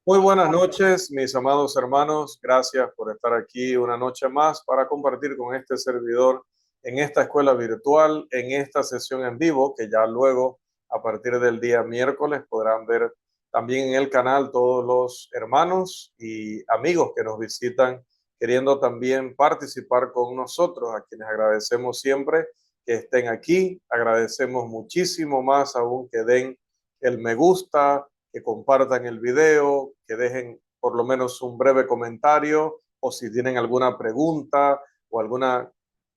Muy buenas noches, mis amados hermanos. Gracias por estar aquí una noche más para compartir con este servidor en esta escuela virtual, en esta sesión en vivo, que ya luego, a partir del día miércoles, podrán ver también en el canal todos los hermanos y amigos que nos visitan, queriendo también participar con nosotros, a quienes agradecemos siempre que estén aquí. Agradecemos muchísimo más aún que den el me gusta, que compartan el video, que dejen por lo menos un breve comentario o si tienen alguna pregunta o algún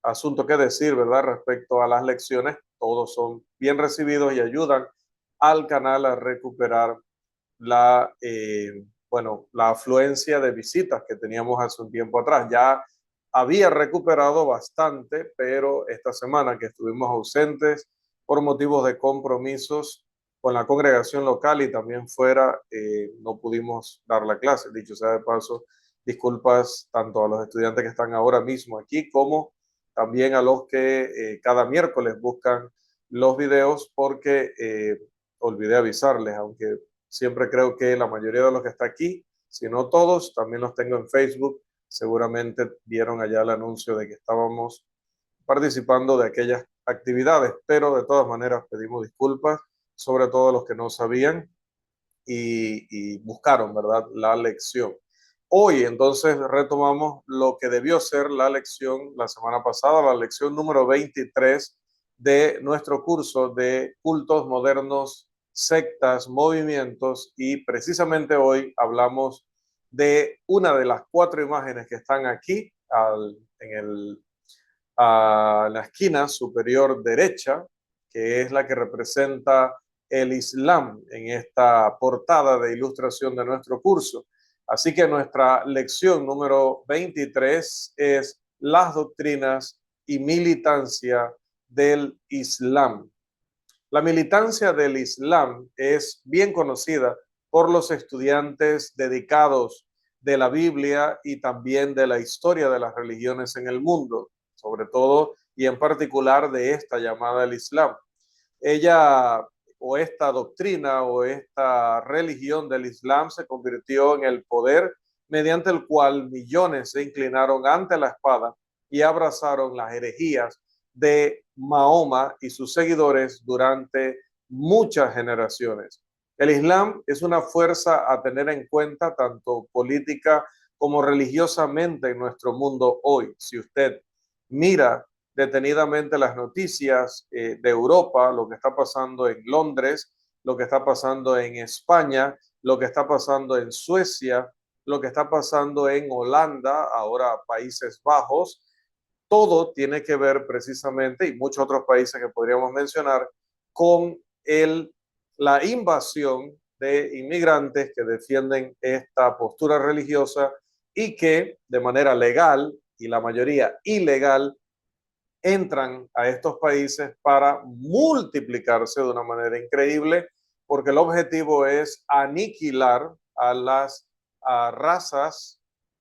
asunto que decir, ¿verdad? Respecto a las lecciones, todos son bien recibidos y ayudan al canal a recuperar la afluencia de visitas que teníamos hace un tiempo atrás. Ya había recuperado bastante, pero esta semana que estuvimos ausentes por motivos de compromisos con la congregación local y también fuera, no pudimos dar la clase. Dicho sea de paso, disculpas tanto a los estudiantes que están ahora mismo aquí como también a los que cada miércoles buscan los videos porque olvidé avisarles, aunque siempre creo que la mayoría de los que está aquí, si no todos, también los tengo en Facebook. Seguramente vieron allá el anuncio de que estábamos participando de aquellas actividades, pero de todas maneras pedimos disculpas, sobre todo a los que no sabían y buscaron, ¿verdad?, la lección. Hoy entonces retomamos lo que debió ser la lección la semana pasada, la lección número 23 de nuestro curso de cultos modernos, sectas, movimientos, y precisamente hoy hablamos de una de las cuatro imágenes que están aquí a la esquina superior derecha, que es la que representa el Islam en esta portada de ilustración de nuestro curso. Así que nuestra lección número 23 es las doctrinas y militancia del Islam. La militancia del Islam es bien conocida por los estudiantes dedicados de la Biblia y también de la historia de las religiones en el mundo, sobre todo y en particular de esta llamada el Islam. Ella o esta doctrina o esta religión del Islam se convirtió en el poder mediante el cual millones se inclinaron ante la espada y abrazaron las herejías de Mahoma y sus seguidores durante muchas generaciones. El Islam es una fuerza a tener en cuenta tanto política como religiosamente en nuestro mundo hoy. Si usted mira detenidamente las noticias de Europa, lo que está pasando en Londres, lo que está pasando en España, lo que está pasando en Suecia, lo que está pasando en Holanda, ahora Países Bajos, todo tiene que ver precisamente, y muchos otros países que podríamos mencionar, con la invasión de inmigrantes que defienden esta postura religiosa y que de manera legal y la mayoría ilegal entran a estos países para multiplicarse de una manera increíble, porque el objetivo es aniquilar a las razas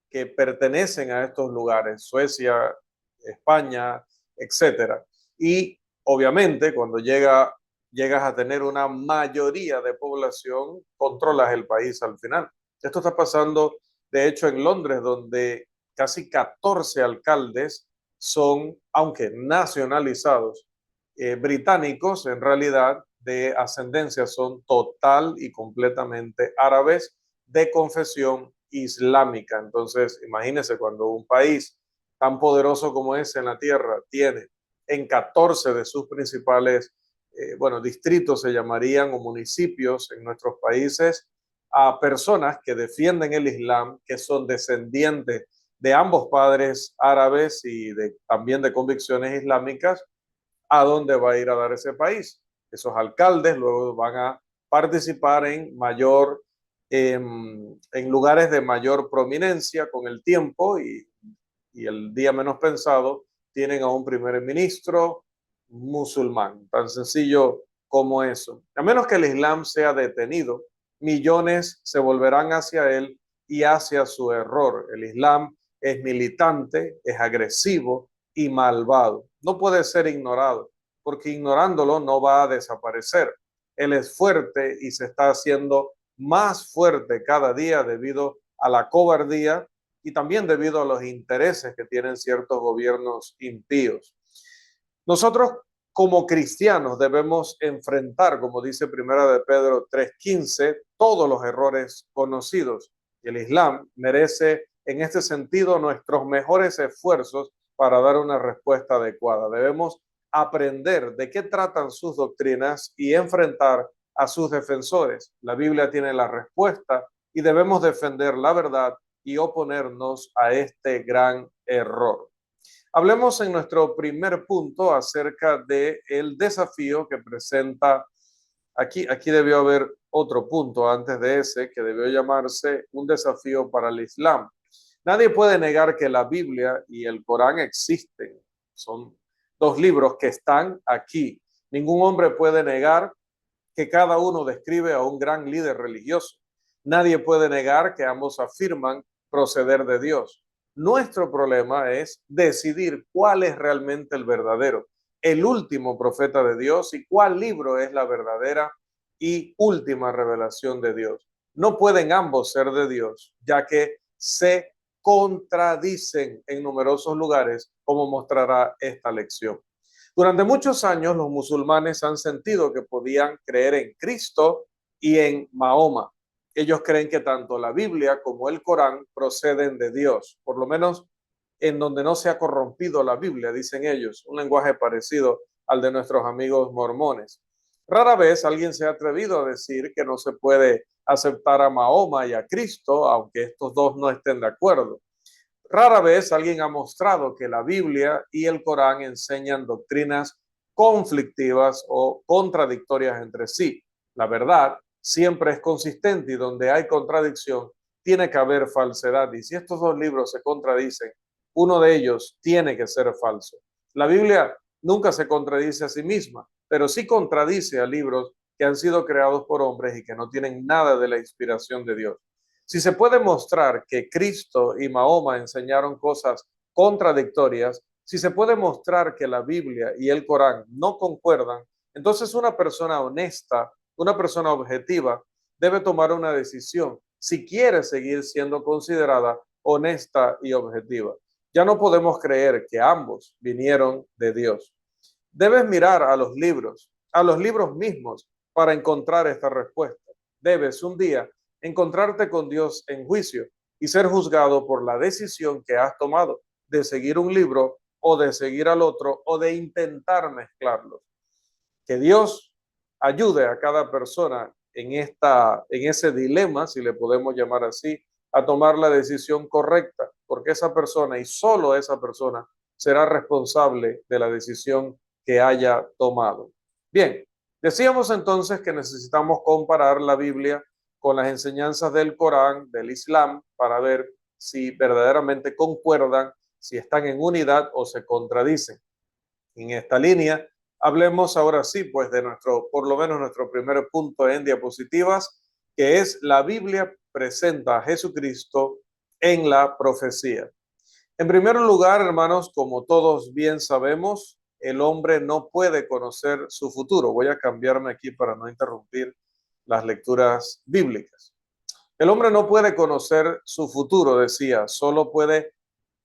que pertenecen a estos lugares, Suecia, España, etcétera. Y obviamente cuando llegas a tener una mayoría de población, controlas el país al final. Esto está pasando, de hecho, en Londres, donde casi 14 alcaldes son, aunque nacionalizados, británicos, en realidad de ascendencia son total y completamente árabes de confesión islámica. Entonces, imagínense cuando un país tan poderoso como ese en la tierra tiene en 14 de sus principales, distritos se llamarían o municipios en nuestros países, a personas que defienden el Islam, que son descendientes de ambos padres árabes y también de convicciones islámicas, a dónde va a ir a dar ese país. Esos alcaldes luego van a participar en lugares de mayor prominencia con el tiempo y el día menos pensado tienen a un primer ministro musulmán, tan sencillo como eso. A menos que el Islam sea detenido, millones se volverán hacia él y hacia su error. El Islam es militante, es agresivo y malvado. No puede ser ignorado, porque ignorándolo no va a desaparecer. Él es fuerte y se está haciendo más fuerte cada día debido a la cobardía y también debido a los intereses que tienen ciertos gobiernos impíos. Nosotros como cristianos debemos enfrentar, como dice Primera de Pedro 3:15, todos los errores conocidos. El Islam merece en este sentido nuestros mejores esfuerzos para dar una respuesta adecuada. Debemos aprender de qué tratan sus doctrinas y enfrentar a sus defensores. La Biblia tiene la respuesta y debemos defender la verdad y oponernos a este gran error. Hablemos en nuestro primer punto acerca del desafío que presenta. Aquí debió haber otro punto antes de ese que debió llamarse un desafío para el Islam. Nadie puede negar que la Biblia y el Corán existen. Son dos libros que están aquí. Ningún hombre puede negar que cada uno describe a un gran líder religioso. Nadie puede negar que ambos afirman proceder de Dios. Nuestro problema es decidir cuál es realmente el verdadero, el último profeta de Dios y cuál libro es la verdadera y última revelación de Dios. No pueden ambos ser de Dios, ya que se contradicen en numerosos lugares, como mostrará esta lección. Durante muchos años los musulmanes han sentido que podían creer en Cristo y en Mahoma. Ellos creen que tanto la Biblia como el Corán proceden de Dios, por lo menos en donde no se ha corrompido la Biblia, dicen ellos, un lenguaje parecido al de nuestros amigos mormones. Rara vez alguien se ha atrevido a decir que no se puede aceptar a Mahoma y a Cristo, aunque estos dos no estén de acuerdo. Rara vez alguien ha mostrado que la Biblia y el Corán enseñan doctrinas conflictivas o contradictorias entre sí. La verdad siempre es consistente y donde hay contradicción tiene que haber falsedad. Y si estos dos libros se contradicen, uno de ellos tiene que ser falso. La Biblia nunca se contradice a sí misma, pero sí contradice a libros que han sido creados por hombres y que no tienen nada de la inspiración de Dios. Si se puede mostrar que Cristo y Mahoma enseñaron cosas contradictorias, si se puede mostrar que la Biblia y el Corán no concuerdan, entonces una persona honesta, una persona objetiva, debe tomar una decisión si quiere seguir siendo considerada honesta y objetiva. Ya no podemos creer que ambos vinieron de Dios. Debes mirar a los libros mismos para encontrar esta respuesta. Debes un día encontrarte con Dios en juicio y ser juzgado por la decisión que has tomado de seguir un libro o de seguir al otro o de intentar mezclarlos. Que Dios ayude a cada persona en ese dilema, si le podemos llamar así, a tomar la decisión correcta, porque esa persona y solo esa persona será responsable de la decisión que haya tomado. Bien, decíamos entonces que necesitamos comparar la Biblia con las enseñanzas del Corán, del Islam, para ver si verdaderamente concuerdan, si están en unidad o se contradicen. En esta línea, hablemos ahora sí, pues de por lo menos nuestro primer punto en diapositivas, que es la Biblia presenta a Jesucristo en la profecía. En primer lugar, hermanos, como todos bien sabemos, el hombre no puede conocer su futuro. Voy a cambiarme aquí para no interrumpir las lecturas bíblicas. El hombre no puede conocer su futuro, decía, solo puede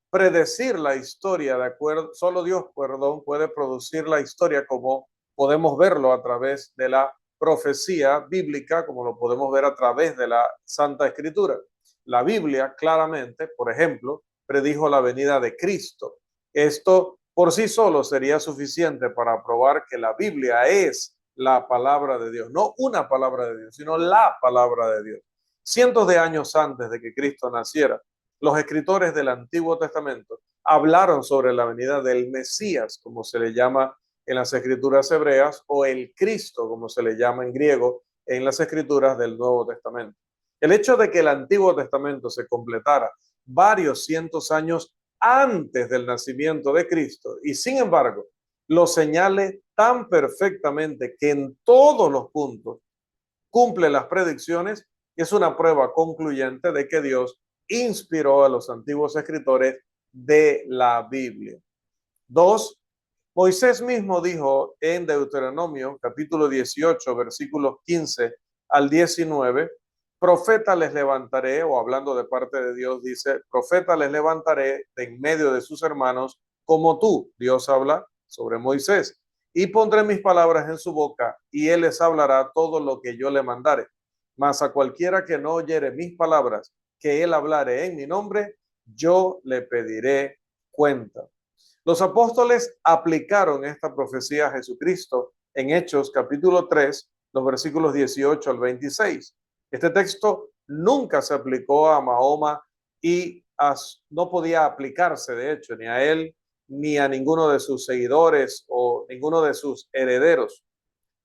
predecir la historia, de acuerdo, solo Dios, perdón, puede producir la historia como podemos verlo a través de la profecía bíblica, como lo podemos ver a través de la Santa Escritura. La Biblia claramente, por ejemplo, predijo la venida de Cristo. Esto por sí solo sería suficiente para probar que la Biblia es la palabra de Dios, no una palabra de Dios, sino la palabra de Dios. Cientos de años antes de que Cristo naciera, los escritores del Antiguo Testamento hablaron sobre la venida del Mesías, como se le llama en las escrituras hebreas, o el Cristo, como se le llama en griego en las escrituras del Nuevo Testamento. El hecho de que el Antiguo Testamento se completara varios cientos años antes del nacimiento de Cristo y sin embargo lo señale tan perfectamente que en todos los puntos cumple las predicciones, es una prueba concluyente de que Dios inspiró a los antiguos escritores de la Biblia. 2. Moisés mismo dijo en Deuteronomio capítulo 18 versículos 15 al 19, profeta les levantaré, o hablando de parte de Dios, dice, profeta les levantaré de en medio de sus hermanos, como tú, Dios habla sobre Moisés, y pondré mis palabras en su boca, y él les hablará todo lo que yo le mandare. Mas a cualquiera que no oyere mis palabras, que él hablare en mi nombre, yo le pediré cuenta. Los apóstoles aplicaron esta profecía a Jesucristo en Hechos capítulo 3, los versículos 18 al 26. Este texto nunca se aplicó a Mahoma y no podía aplicarse, de hecho, ni a él ni a ninguno de sus seguidores o ninguno de sus herederos.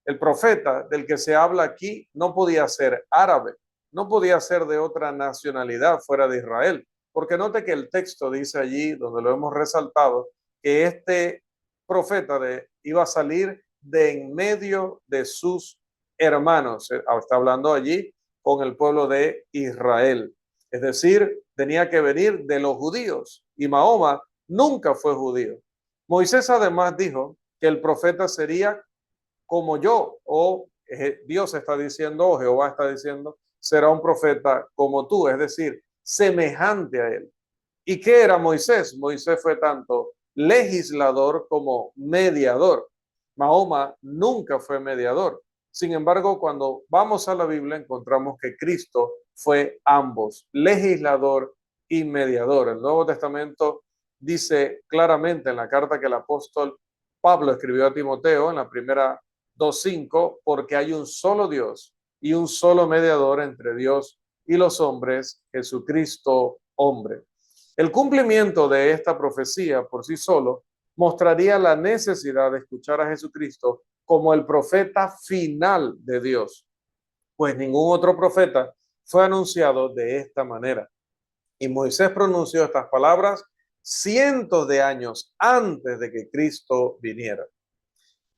El profeta del que se habla aquí no podía ser árabe, no podía ser de otra nacionalidad fuera de Israel, porque note que el texto dice allí, donde lo hemos resaltado, que este profeta iba a salir de en medio de sus hermanos. Está hablando allí con el pueblo de Israel. Es decir, tenía que venir de los judíos y Mahoma nunca fue judío. Moisés además dijo que el profeta sería como yo, o Dios está diciendo, o Jehová está diciendo, será un profeta como tú, es decir, semejante a él. ¿Y qué era Moisés? Moisés fue tanto legislador como mediador. Mahoma nunca fue mediador. Sin embargo, cuando vamos a la Biblia encontramos que Cristo fue ambos, legislador y mediador. El Nuevo Testamento dice claramente en la carta que el apóstol Pablo escribió a Timoteo, en la primera 2:5, porque hay un solo Dios y un solo mediador entre Dios y los hombres, Jesucristo hombre. El cumplimiento de esta profecía por sí solo mostraría la necesidad de escuchar a Jesucristo como el profeta final de Dios, pues ningún otro profeta fue anunciado de esta manera. Y Moisés pronunció estas palabras cientos de años antes de que Cristo viniera.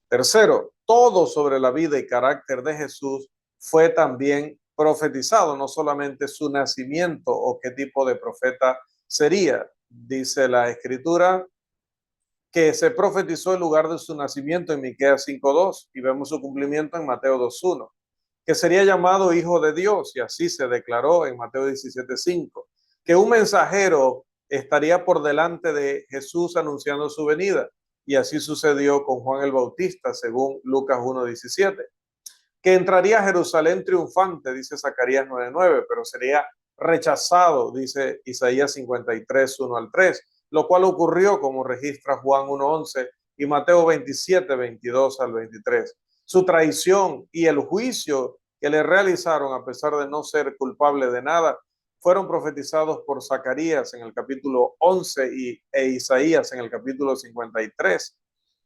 Tercero, todo sobre la vida y carácter de Jesús fue también profetizado, no solamente su nacimiento o qué tipo de profeta sería. Dice la escritura que se profetizó el lugar de su nacimiento en Miqueas 5:2 y vemos su cumplimiento en Mateo 2:1, que sería llamado Hijo de Dios y así se declaró en Mateo 17:5, que un mensajero estaría por delante de Jesús anunciando su venida y así sucedió con Juan el Bautista según Lucas 1:17, que entraría a Jerusalén triunfante, dice Zacarías 9:9, pero sería rechazado, dice Isaías 53:1-3, lo cual ocurrió como registra Juan 1:11 y Mateo 27:22-23. Su traición y el juicio que le realizaron, a pesar de no ser culpable de nada, fueron profetizados por Zacarías en el capítulo 11 e Isaías en el capítulo 53.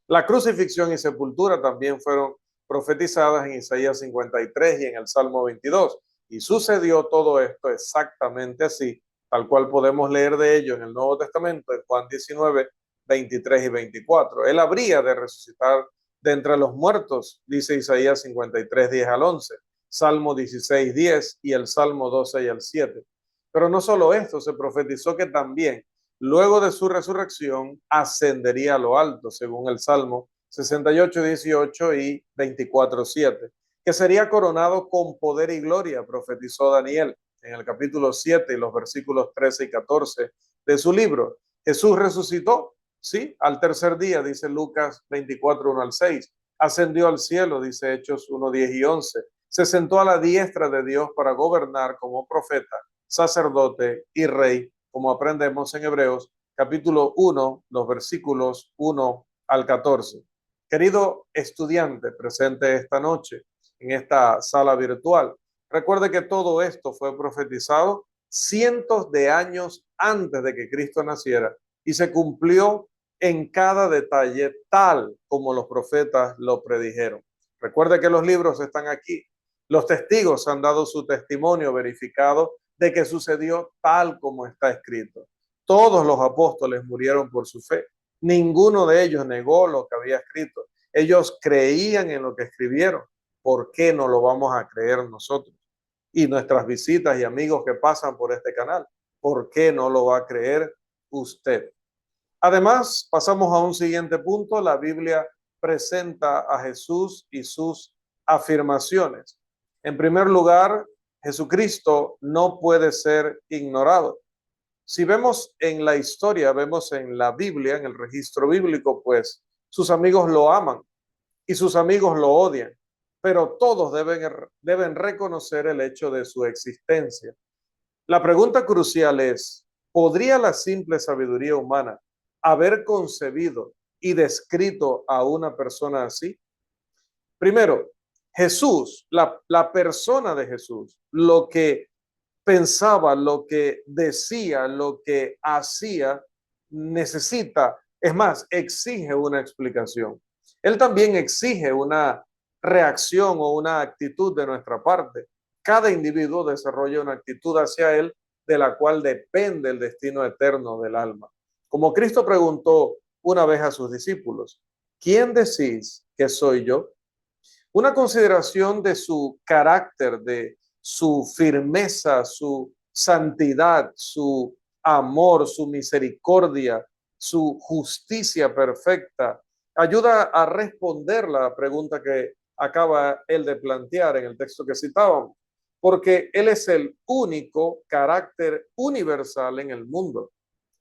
La crucifixión y sepultura también fueron profetizadas en Isaías 53 y en el Salmo 22. Y sucedió todo esto exactamente así, tal cual podemos leer de ello en el Nuevo Testamento, en Juan 19, 23 y 24. Él habría de resucitar de entre los muertos, dice Isaías 53, 10-11, Salmo 16, 10 y el Salmo 12 y el 7. Pero no solo esto, se profetizó que también luego de su resurrección ascendería a lo alto, según el Salmo 68, 18 y 24, 7, que sería coronado con poder y gloria, profetizó Daniel en el capítulo 7 y los versículos 13 y 14 de su libro. Jesús resucitó, sí, al tercer día, dice Lucas 24, 1-6. Ascendió al cielo, dice Hechos 1, 10 y 11. Se sentó a la diestra de Dios para gobernar como profeta, sacerdote y rey, como aprendemos en Hebreos capítulo 1, los versículos 1-14. Querido estudiante presente esta noche en esta sala virtual, recuerde que todo esto fue profetizado cientos de años antes de que Cristo naciera y se cumplió en cada detalle tal como los profetas lo predijeron. Recuerde que los libros están aquí. Los testigos han dado su testimonio verificado de que sucedió tal como está escrito. Todos los apóstoles murieron por su fe. Ninguno de ellos negó lo que había escrito. Ellos creían en lo que escribieron. ¿Por qué no lo vamos a creer nosotros? Y nuestras visitas y amigos que pasan por este canal, ¿por qué no lo va a creer usted? Además, pasamos a un siguiente punto. La Biblia presenta a Jesús y sus afirmaciones. En primer lugar, Jesucristo no puede ser ignorado. Si vemos en la historia, vemos en la Biblia, en el registro bíblico, pues sus amigos lo aman y sus amigos lo odian, pero todos deben reconocer el hecho de su existencia. La pregunta crucial es, ¿podría la simple sabiduría humana haber concebido y descrito a una persona así? Primero, Jesús, la persona de Jesús, lo que pensaba, lo que decía, lo que hacía, necesita, es más, exige una explicación. Él también exige una reacción o una actitud de nuestra parte. Cada individuo desarrolla una actitud hacia él de la cual depende el destino eterno del alma. Como Cristo preguntó una vez a sus discípulos, ¿quién decís que soy yo? Una consideración de su carácter, de su firmeza, su santidad, su amor, su misericordia, su justicia perfecta, ayuda a responder la pregunta que acaba él de plantear en el texto que citábamos, porque él es el único carácter universal en el mundo.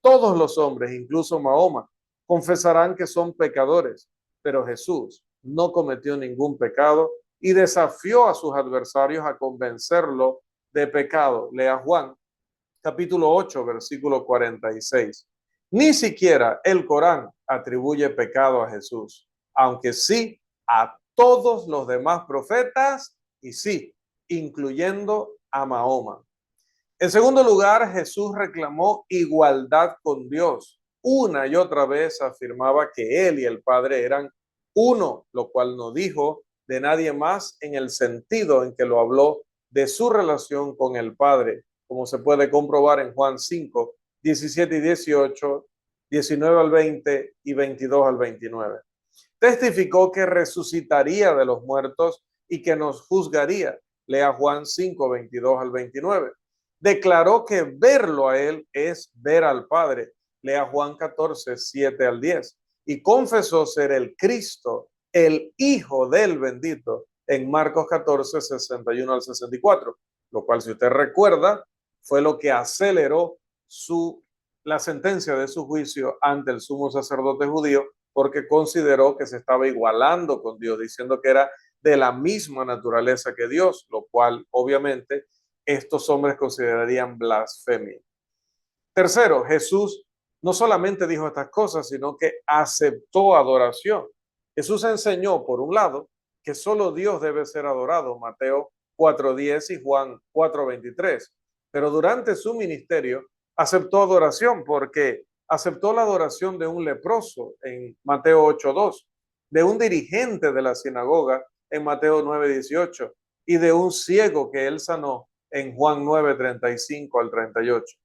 Todos los hombres, incluso Mahoma, confesarán que son pecadores, pero Jesús no cometió ningún pecado y desafió a sus adversarios a convencerlo de pecado. Lea Juan, capítulo 8, versículo 46. Ni siquiera el Corán atribuye pecado a Jesús, aunque sí a todos los demás profetas y sí, incluyendo a Mahoma. En segundo lugar, Jesús reclamó igualdad con Dios. Una y otra vez afirmaba que él y el Padre eran uno, lo cual no dijo de nadie más en el sentido en que lo habló de su relación con el Padre, como se puede comprobar en Juan 5, 17 y 18, 19 al 20 y 22 al 29. Testificó que resucitaría de los muertos y que nos juzgaría. Lea Juan 5, 22 al 29. Declaró que verlo a él es ver al Padre. Lea Juan 14, 7 al 10. Y confesó ser el Cristo, el Hijo del bendito, en Marcos 14, 61 al 64. Lo cual, si usted recuerda, fue lo que aceleró la sentencia de su juicio ante el sumo sacerdote judío, porque consideró que se estaba igualando con Dios, diciendo que era de la misma naturaleza que Dios, lo cual obviamente estos hombres considerarían blasfemia. Tercero, Jesús no solamente dijo estas cosas, sino que aceptó adoración. Jesús enseñó, por un lado, que solo Dios debe ser adorado, Mateo 4:10 y Juan 4:23. Pero durante su ministerio aceptó adoración porque aceptó la adoración de un leproso en Mateo 8:2, de un dirigente de la sinagoga en Mateo 9:18 y de un ciego que él sanó en Juan 9:35 al 38.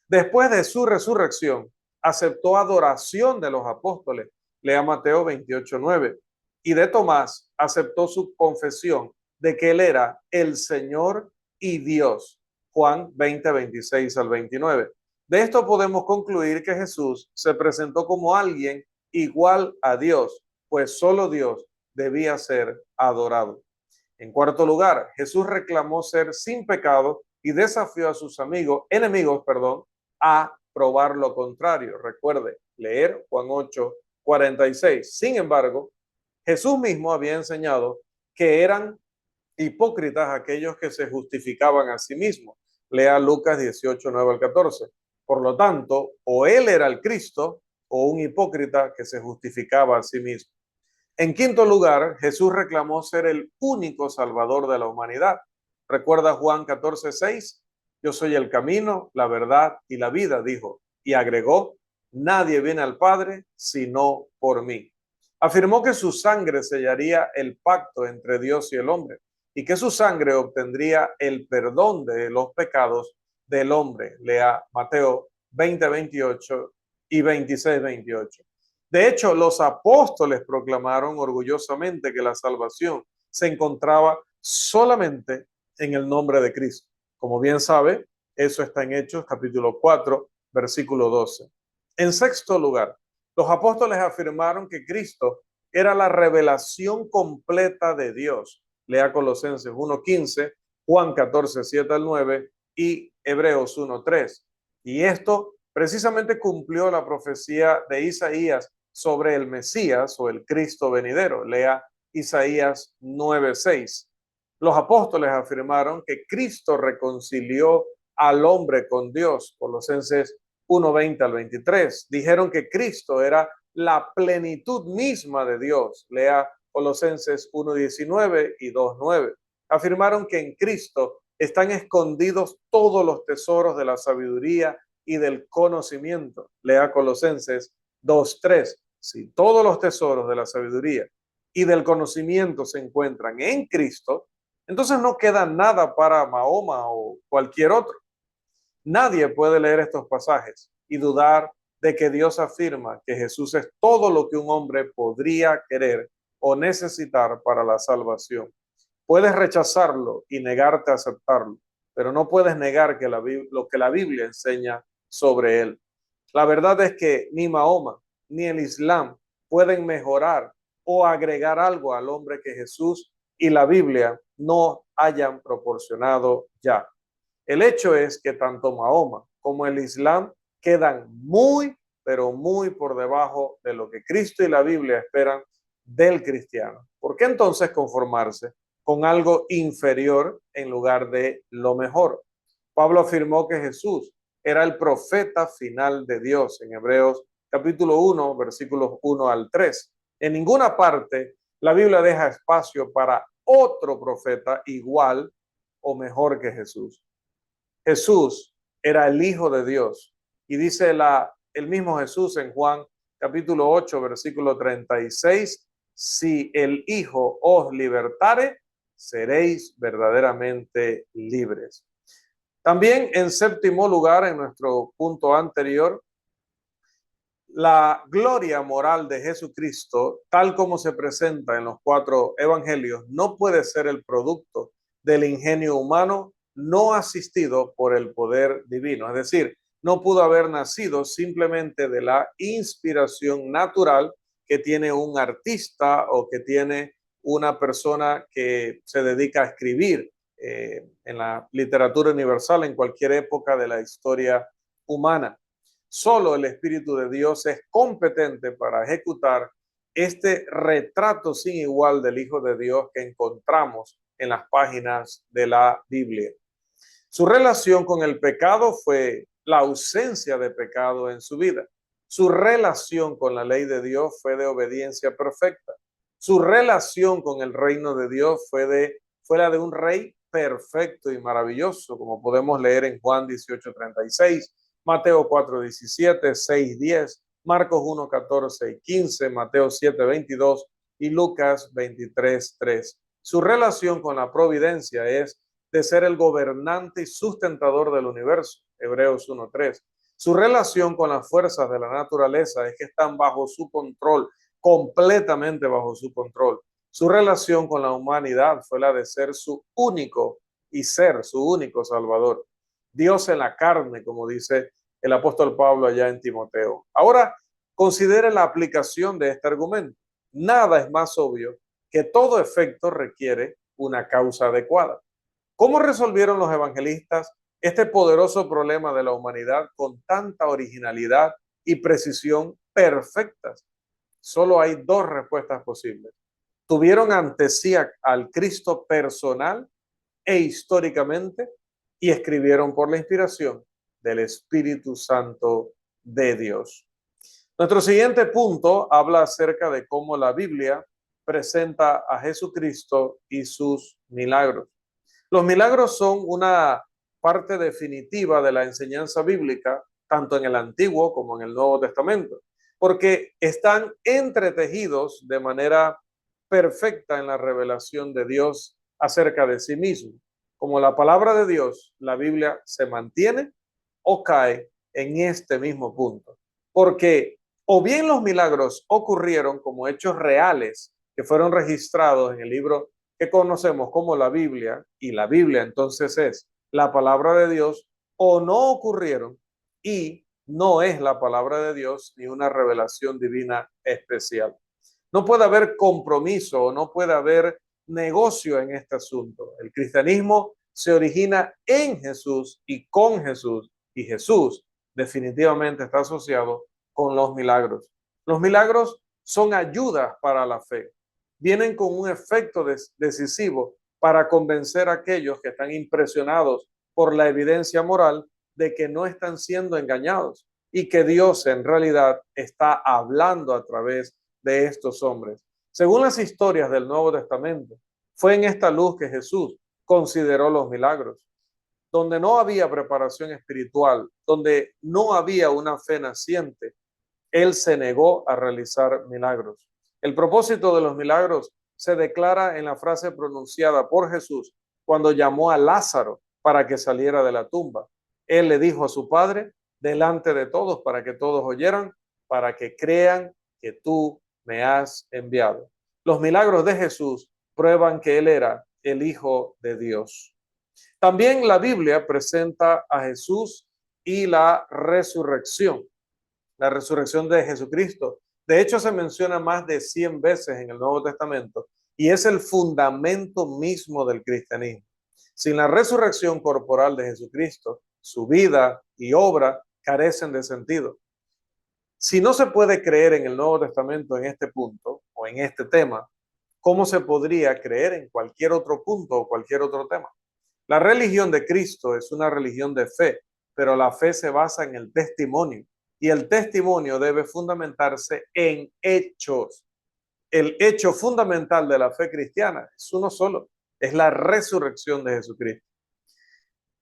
Después de su resurrección, aceptó adoración de los apóstoles, lea Mateo 28:9, y de Tomás aceptó su confesión de que él era el Señor y Dios, Juan 20:26 al 29. De esto podemos concluir que Jesús se presentó como alguien igual a Dios, pues solo Dios debía ser adorado. En cuarto lugar, Jesús reclamó ser sin pecado y desafió a sus enemigos, a probar lo contrario. Recuerde, leer Juan 8:46. Sin embargo, Jesús mismo había enseñado que eran hipócritas aquellos que se justificaban a sí mismos. Lea Lucas 18:9 al 14. Por lo tanto, o él era el Cristo o un hipócrita que se justificaba a sí mismo. En quinto lugar, Jesús reclamó ser el único salvador de la humanidad. Recuerda Juan 14:6, yo soy el camino, la verdad y la vida, dijo, y agregó, nadie viene al Padre sino por mí. Afirmó que su sangre sellaría el pacto entre Dios y el hombre y que su sangre obtendría el perdón de los pecados del hombre. Lea Mateo 20:28 y 26:28. De hecho, los apóstoles proclamaron orgullosamente que la salvación se encontraba solamente en el nombre de Cristo. Como bien sabe, eso está en Hechos capítulo 4, versículo 12. En sexto lugar, los apóstoles afirmaron que Cristo era la revelación completa de Dios. Lea Colosenses 1:15, Juan 14, 7 al 9 y Hebreos 1, 3. Y esto precisamente cumplió la profecía de Isaías sobre el Mesías o el Cristo venidero. Lea Isaías 9, 6. Los apóstoles afirmaron que Cristo reconcilió al hombre con Dios, Colosenses 1, 20 al 23. Dijeron que Cristo era la plenitud misma de Dios. Lea Colosenses 1, 19 y 2, 9. Afirmaron que en Cristo están escondidos todos los tesoros de la sabiduría y del conocimiento. Lea Colosenses 2:3. Si todos los tesoros de la sabiduría y del conocimiento se encuentran en Cristo, entonces no queda nada para Mahoma o cualquier otro. Nadie puede leer estos pasajes y dudar de que Dios afirma que Jesús es todo lo que un hombre podría querer o necesitar para la salvación. Puedes rechazarlo y negarte a aceptarlo, pero no puedes negar que lo que la Biblia enseña sobre él. La verdad es que ni Mahoma ni el Islam pueden mejorar o agregar algo al hombre que Jesús y la Biblia no hayan proporcionado ya. El hecho es que tanto Mahoma como el Islam quedan muy, pero muy por debajo de lo que Cristo y la Biblia esperan del cristiano. ¿Por qué entonces conformarse con algo inferior en lugar de lo mejor? Pablo afirmó que Jesús era el profeta final de Dios en Hebreos capítulo 1, versículos 1 al 3. En ninguna parte la Biblia deja espacio para otro profeta igual o mejor que Jesús. Jesús era el Hijo de Dios. Y dice el mismo Jesús en Juan capítulo 8, versículo 36, si el Hijo os libertare, seréis verdaderamente libres. También en séptimo lugar, en nuestro punto anterior, la gloria moral de Jesucristo, tal como se presenta en los 4 evangelios, no puede ser el producto del ingenio humano no asistido por el poder divino. Es decir, no pudo haber nacido simplemente de la inspiración natural que tiene un artista o que tiene una persona que se dedica a escribir en la literatura universal en cualquier época de la historia humana. Solo el Espíritu de Dios es competente para ejecutar este retrato sin igual del Hijo de Dios que encontramos en las páginas de la Biblia. Su relación con el pecado fue la ausencia de pecado en su vida. Su relación con la ley de Dios fue de obediencia perfecta. Su relación con el reino de Dios fue la de un rey perfecto y maravilloso, como podemos leer en Juan 18:36, Mateo 4:17, 6:10, Marcos 1:14 y 15, Mateo 7:22 y Lucas 23:3. Su relación con la providencia es de ser el gobernante y sustentador del universo, Hebreos 1:3. Su relación con las fuerzas de la naturaleza es que están bajo su control, completamente bajo su control. Su relación con la humanidad fue la de ser su único y ser su único Salvador. Dios en la carne, como dice el apóstol Pablo allá en Timoteo. Ahora, considere la aplicación de este argumento. Nada es más obvio que todo efecto requiere una causa adecuada. ¿Cómo resolvieron los evangelistas este poderoso problema de la humanidad con tanta originalidad y precisión perfectas? Solo hay dos respuestas posibles. Tuvieron ante sí al Cristo personal e históricamente y escribieron por la inspiración del Espíritu Santo de Dios. Nuestro siguiente punto habla acerca de cómo la Biblia presenta a Jesucristo y sus milagros. Los milagros son una parte definitiva de la enseñanza bíblica, tanto en el Antiguo como en el Nuevo Testamento, porque están entretejidos de manera perfecta en la revelación de Dios acerca de sí mismo. Como la palabra de Dios, la Biblia se mantiene o cae en este mismo punto, porque o bien los milagros ocurrieron como hechos reales que fueron registrados en el libro que conocemos como la Biblia, y la Biblia entonces es la palabra de Dios, o no ocurrieron y no es la palabra de Dios ni una revelación divina especial. No puede haber compromiso o no puede haber negocio en este asunto. El cristianismo se origina en Jesús y con Jesús, y Jesús definitivamente está asociado con los milagros. Los milagros son ayudas para la fe, vienen con un efecto decisivo para convencer a aquellos que están impresionados por la evidencia moral de que no están siendo engañados y que Dios en realidad está hablando a través de estos hombres. Según las historias del Nuevo Testamento, fue en esta luz que Jesús consideró los milagros. Donde no había preparación espiritual, donde no había una fe naciente, él se negó a realizar milagros. El propósito de los milagros se declara en la frase pronunciada por Jesús cuando llamó a Lázaro para que saliera de la tumba. Él le dijo a su padre, delante de todos, para que todos oyeran, para que crean que tú me has enviado. Los milagros de Jesús prueban que él era el Hijo de Dios. También la Biblia presenta a Jesús y la resurrección de Jesucristo. De hecho, se menciona más de 100 veces en el Nuevo Testamento y es el fundamento mismo del cristianismo. Sin la resurrección corporal de Jesucristo, su vida y obra carecen de sentido. Si no se puede creer en el Nuevo Testamento en este punto o en este tema, ¿cómo se podría creer en cualquier otro punto o cualquier otro tema? La religión de Cristo es una religión de fe, pero la fe se basa en el testimonio y el testimonio debe fundamentarse en hechos. El hecho fundamental de la fe cristiana es uno solo, es la resurrección de Jesucristo.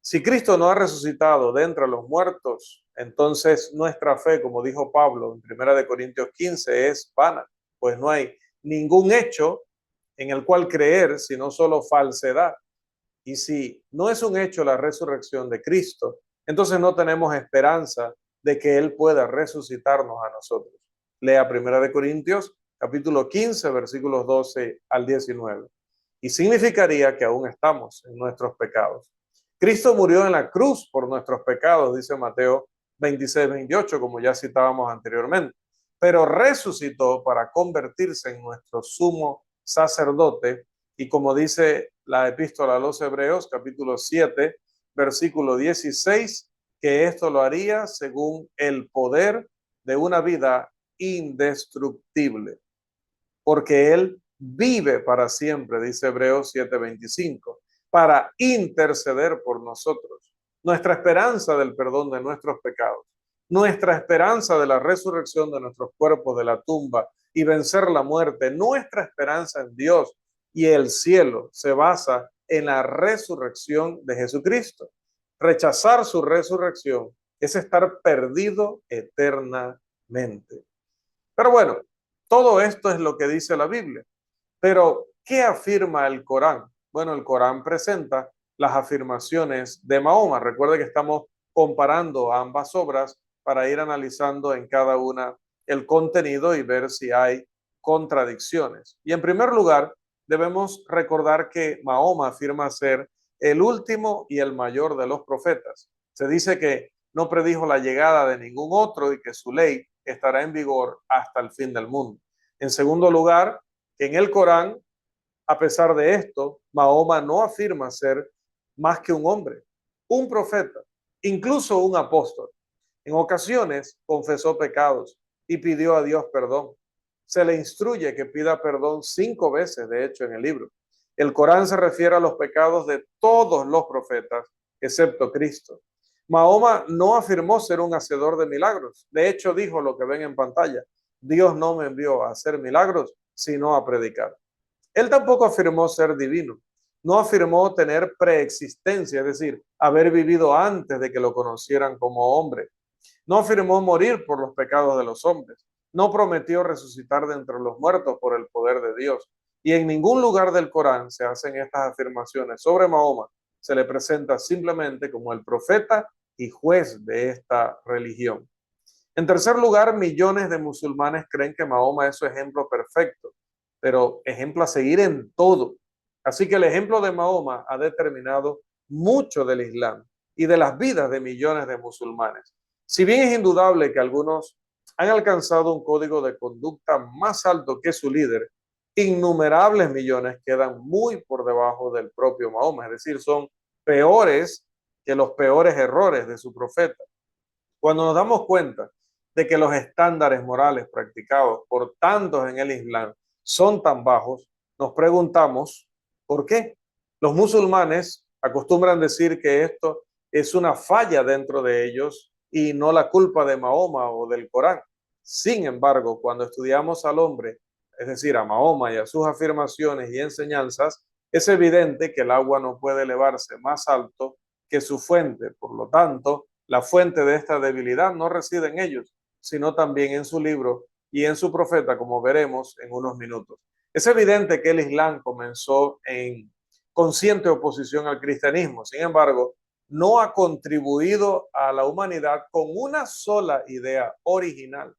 Si Cristo no ha resucitado de entre los muertos, entonces nuestra fe, como dijo Pablo en 1 Corintios 15, es vana, pues no hay ningún hecho en el cual creer, sino solo falsedad. Y si no es un hecho la resurrección de Cristo, entonces no tenemos esperanza de que Él pueda resucitarnos a nosotros. Lea 1 Corintios capítulo 15, versículos 12 al 19. Y significaría que aún estamos en nuestros pecados. Cristo murió en la cruz por nuestros pecados, dice Mateo 26, 28, como ya citábamos anteriormente, pero resucitó para convertirse en nuestro sumo sacerdote y como dice la epístola a los Hebreos, capítulo 7, versículo 16, que esto lo haría según el poder de una vida indestructible, porque Él vive para siempre, dice Hebreos 7:25, para interceder por nosotros. Nuestra esperanza del perdón de nuestros pecados, nuestra esperanza de la resurrección de nuestros cuerpos de la tumba y vencer la muerte, nuestra esperanza en Dios y el cielo se basa en la resurrección de Jesucristo. Rechazar su resurrección es estar perdido eternamente. Pero bueno, todo esto es lo que dice la Biblia. Pero, ¿qué afirma el Corán? Bueno, el Corán presenta las afirmaciones de Mahoma. Recuerde que estamos comparando ambas obras para ir analizando en cada una el contenido y ver si hay contradicciones. Y en primer lugar, debemos recordar que Mahoma afirma ser el último y el mayor de los profetas. Se dice que no predijo la llegada de ningún otro y que su ley estará en vigor hasta el fin del mundo. En segundo lugar, en el Corán, a pesar de esto, Mahoma no afirma ser más que un hombre, un profeta, incluso un apóstol. En ocasiones confesó pecados y pidió a Dios perdón. Se le instruye que pida perdón 5 veces, de hecho, en el libro. El Corán se refiere a los pecados de todos los profetas, excepto Cristo. Mahoma no afirmó ser un hacedor de milagros. De hecho, dijo lo que ven en pantalla. Dios no me envió a hacer milagros, sino a predicar. Él tampoco afirmó ser divino. No afirmó tener preexistencia, es decir, haber vivido antes de que lo conocieran como hombre. No afirmó morir por los pecados de los hombres. No prometió resucitar de entre los muertos por el poder de Dios. Y en ningún lugar del Corán se hacen estas afirmaciones sobre Mahoma. Se le presenta simplemente como el profeta y juez de esta religión. En tercer lugar, millones de musulmanes creen que Mahoma es su ejemplo perfecto, pero ejemplo a seguir en todo. Así que el ejemplo de Mahoma ha determinado mucho del Islam y de las vidas de millones de musulmanes. Si bien es indudable que algunos han alcanzado un código de conducta más alto que su líder, innumerables millones quedan muy por debajo del propio Mahoma, es decir, son peores que los peores errores de su profeta. Cuando nos damos cuenta de que los estándares morales practicados por tantos en el Islam son tan bajos, nos preguntamos ¿por qué? Los musulmanes acostumbran decir que esto es una falla dentro de ellos y no la culpa de Mahoma o del Corán. Sin embargo, cuando estudiamos al hombre, es decir, a Mahoma y a sus afirmaciones y enseñanzas, es evidente que el agua no puede elevarse más alto que su fuente. Por lo tanto, la fuente de esta debilidad no reside en ellos, sino también en su libro y en su profeta, como veremos en unos minutos. Es evidente que el Islam comenzó en consciente oposición al cristianismo. Sin embargo, no ha contribuido a la humanidad con una sola idea original.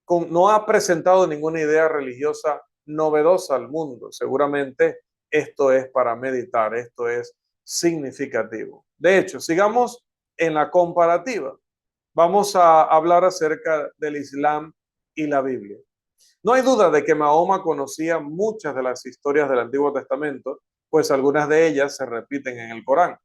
No ha presentado ninguna idea religiosa novedosa al mundo. Seguramente esto es para meditar, esto es significativo. De hecho, sigamos en la comparativa. Vamos a hablar acerca del Islam y la Biblia. No hay duda de que Mahoma conocía muchas de las historias del Antiguo Testamento, pues algunas de ellas se repiten en el Corán.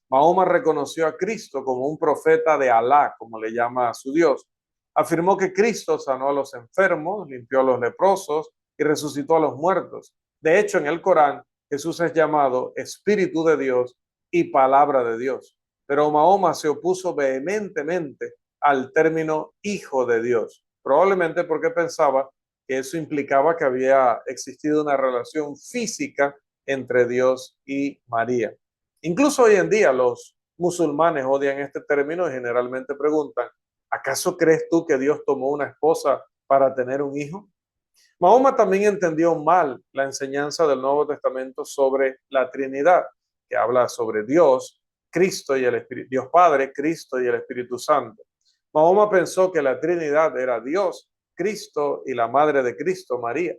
Mahoma reconoció a Cristo como un profeta de Alá, como le llama a su Dios. Afirmó que Cristo sanó a los enfermos, limpió a los leprosos y resucitó a los muertos. De hecho, en el Corán, Jesús es llamado Espíritu de Dios y Palabra de Dios. Pero Mahoma se opuso vehementemente al término Hijo de Dios, probablemente porque pensaba que eso implicaba que había existido una relación física entre Dios y María. Incluso hoy en día los musulmanes odian este término y generalmente preguntan, ¿acaso crees tú que Dios tomó una esposa para tener un hijo? Mahoma también entendió mal la enseñanza del Nuevo Testamento sobre la Trinidad, que habla sobre Dios, Cristo y el Espíritu, Dios Padre, Cristo y el Espíritu Santo. Mahoma pensó que la Trinidad era Dios, Cristo y la Madre de Cristo, María.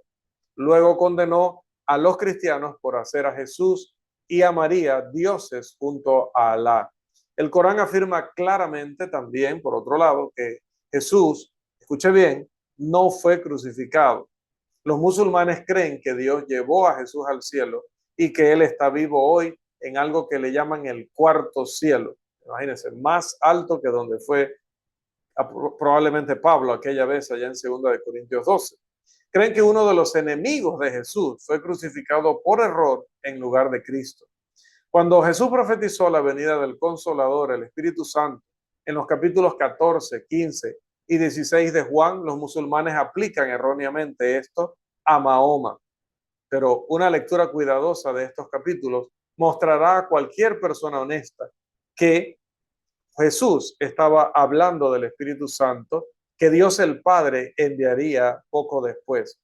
Luego condenó a los cristianos por hacer a Jesús y a María dioses junto a Alá. El Corán afirma claramente también, por otro lado, que Jesús, escuche bien, no fue crucificado. Los musulmanes creen que Dios llevó a Jesús al cielo y que Él está vivo hoy en algo que le llaman el cuarto cielo. Imagínense, más alto que donde fue probablemente Pablo aquella vez allá en 2 Corintios 12. Creen que uno de los enemigos de Jesús fue crucificado por error en lugar de Cristo. Cuando Jesús profetizó la venida del Consolador, el Espíritu Santo, en los capítulos 14, 15 y 16 de Juan, los musulmanes aplican erróneamente esto a Mahoma. Pero una lectura cuidadosa de estos capítulos mostrará a cualquier persona honesta que Jesús estaba hablando del Espíritu Santo que Dios el Padre enviaría poco después.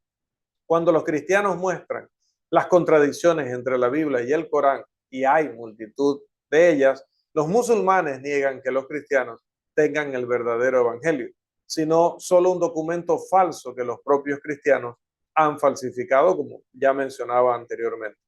Cuando los cristianos muestran las contradicciones entre la Biblia y el Corán, y hay multitud de ellas, los musulmanes niegan que los cristianos tengan el verdadero evangelio, sino solo un documento falso que los propios cristianos han falsificado, como ya mencionaba anteriormente.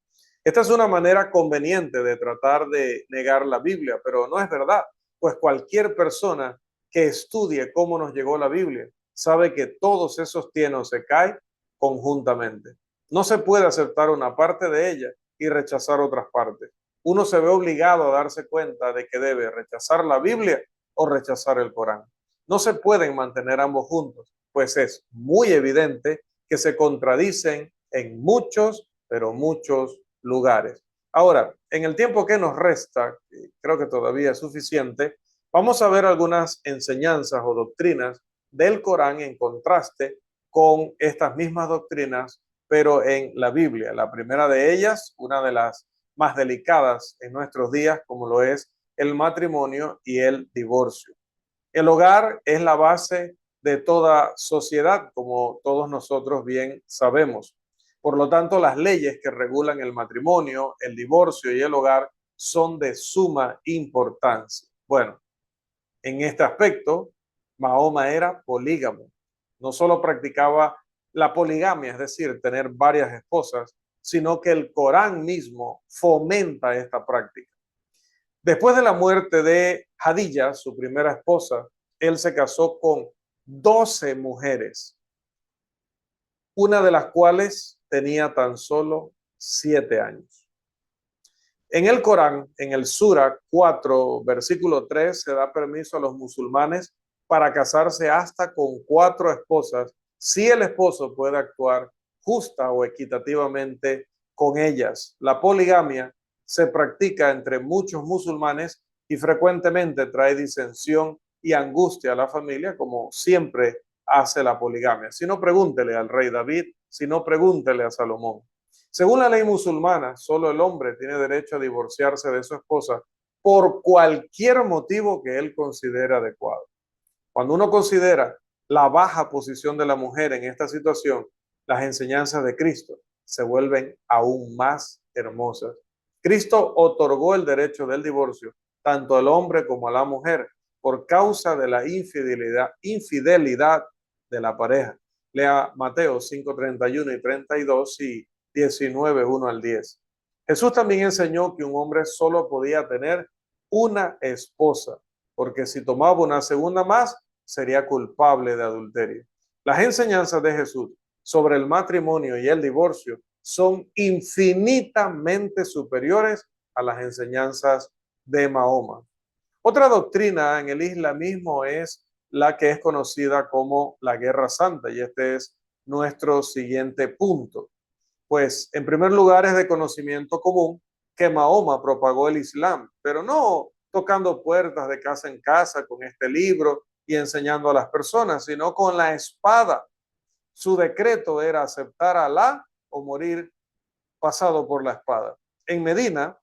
Esta es una manera conveniente de tratar de negar la Biblia, pero no es verdad, pues cualquier persona que estudie cómo nos llegó la Biblia sabe que todos se sostiene o se cae conjuntamente. No se puede aceptar una parte de ella y rechazar otras partes. Uno se ve obligado a darse cuenta de que debe rechazar la Biblia o rechazar el Corán. No se pueden mantener ambos juntos, pues es muy evidente que se contradicen en muchos, pero muchos lugares. Ahora, en el tiempo que nos resta, creo que todavía es suficiente, vamos a ver algunas enseñanzas o doctrinas del Corán en contraste con estas mismas doctrinas, pero en la Biblia. La primera de ellas, una de las más delicadas en nuestros días, como lo es el matrimonio y el divorcio. El hogar es la base de toda sociedad, como todos nosotros bien sabemos. Por lo tanto, las leyes que regulan el matrimonio, el divorcio y el hogar son de suma importancia. Bueno, en este aspecto, Mahoma era polígamo. No solo practicaba la poligamia, es decir, tener varias esposas, sino que el Corán mismo fomenta esta práctica. Después de la muerte de Hadilla, su primera esposa, él se casó con 12 mujeres, una de las cuales tenía tan solo 7 años. En el Corán, en el Sura 4, versículo 3, se da permiso a los musulmanes para casarse hasta con 4 esposas, si el esposo puede actuar justa o equitativamente con ellas. La poligamia se practica entre muchos musulmanes y frecuentemente trae disensión y angustia a la familia, como siempre hace la poligamia. Si no, pregúntele al rey David, si no, pregúntele a Salomón. Según la ley musulmana, solo el hombre tiene derecho a divorciarse de su esposa por cualquier motivo que él considere adecuado. Cuando uno considera la baja posición de la mujer en esta situación, las enseñanzas de Cristo se vuelven aún más hermosas. Cristo otorgó el derecho del divorcio tanto al hombre como a la mujer por causa de la infidelidad de la pareja. Lea Mateo 5, 31 y 32 y 19, 1 al 10. Jesús también enseñó que un hombre solo podía tener una esposa, porque si tomaba una segunda más, sería culpable de adulterio. Las enseñanzas de Jesús sobre el matrimonio y el divorcio son infinitamente superiores a las enseñanzas de Mahoma. Otra doctrina en el islamismo es la que es conocida como la Guerra Santa, y este es nuestro siguiente punto. Pues, en primer lugar, es de conocimiento común que Mahoma propagó el Islam, pero no tocando puertas de casa en casa con este libro y enseñando a las personas, sino con la espada. Su decreto era aceptar a Alá o morir pasado por la espada. En Medina,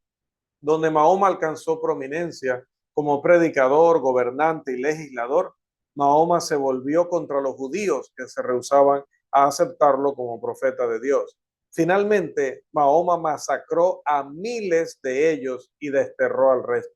donde Mahoma alcanzó prominencia como predicador, gobernante y legislador, Mahoma se volvió contra los judíos que se rehusaban a aceptarlo como profeta de Dios. Finalmente, Mahoma masacró a miles de ellos y desterró al resto.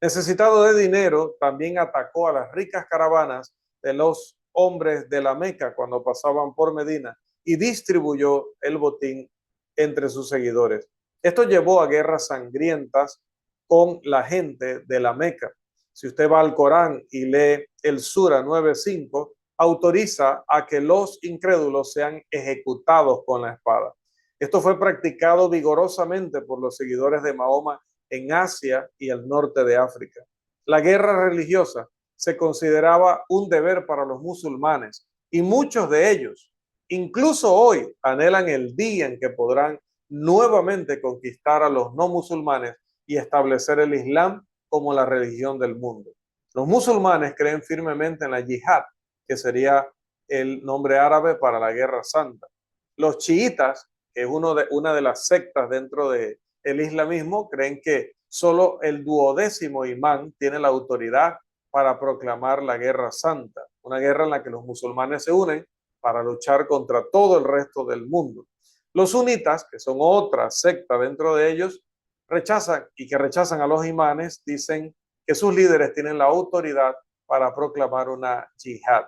Necesitado de dinero, también atacó a las ricas caravanas de los hombres de la Meca cuando pasaban por Medina y distribuyó el botín entre sus seguidores. Esto llevó a guerras sangrientas con la gente de la Meca. Si usted va al Corán y lee el Sura 9:5, autoriza a que los incrédulos sean ejecutados con la espada. Esto fue practicado vigorosamente por los seguidores de Mahoma en Asia y el norte de África. La guerra religiosa se consideraba un deber para los musulmanes y muchos de ellos, incluso hoy, anhelan el día en que podrán nuevamente conquistar a los no musulmanes y establecer el Islam como la religión del mundo. Los musulmanes creen firmemente en la yihad, que sería el nombre árabe para la guerra santa. Los chiitas, que es una de las sectas dentro del islamismo, creen que solo el 12º imán tiene la autoridad para proclamar la guerra santa, una guerra en la que los musulmanes se unen para luchar contra todo el resto del mundo. Los sunitas, que son otra secta dentro de ellos, rechazan a los imanes, dicen que sus líderes tienen la autoridad para proclamar una yihad.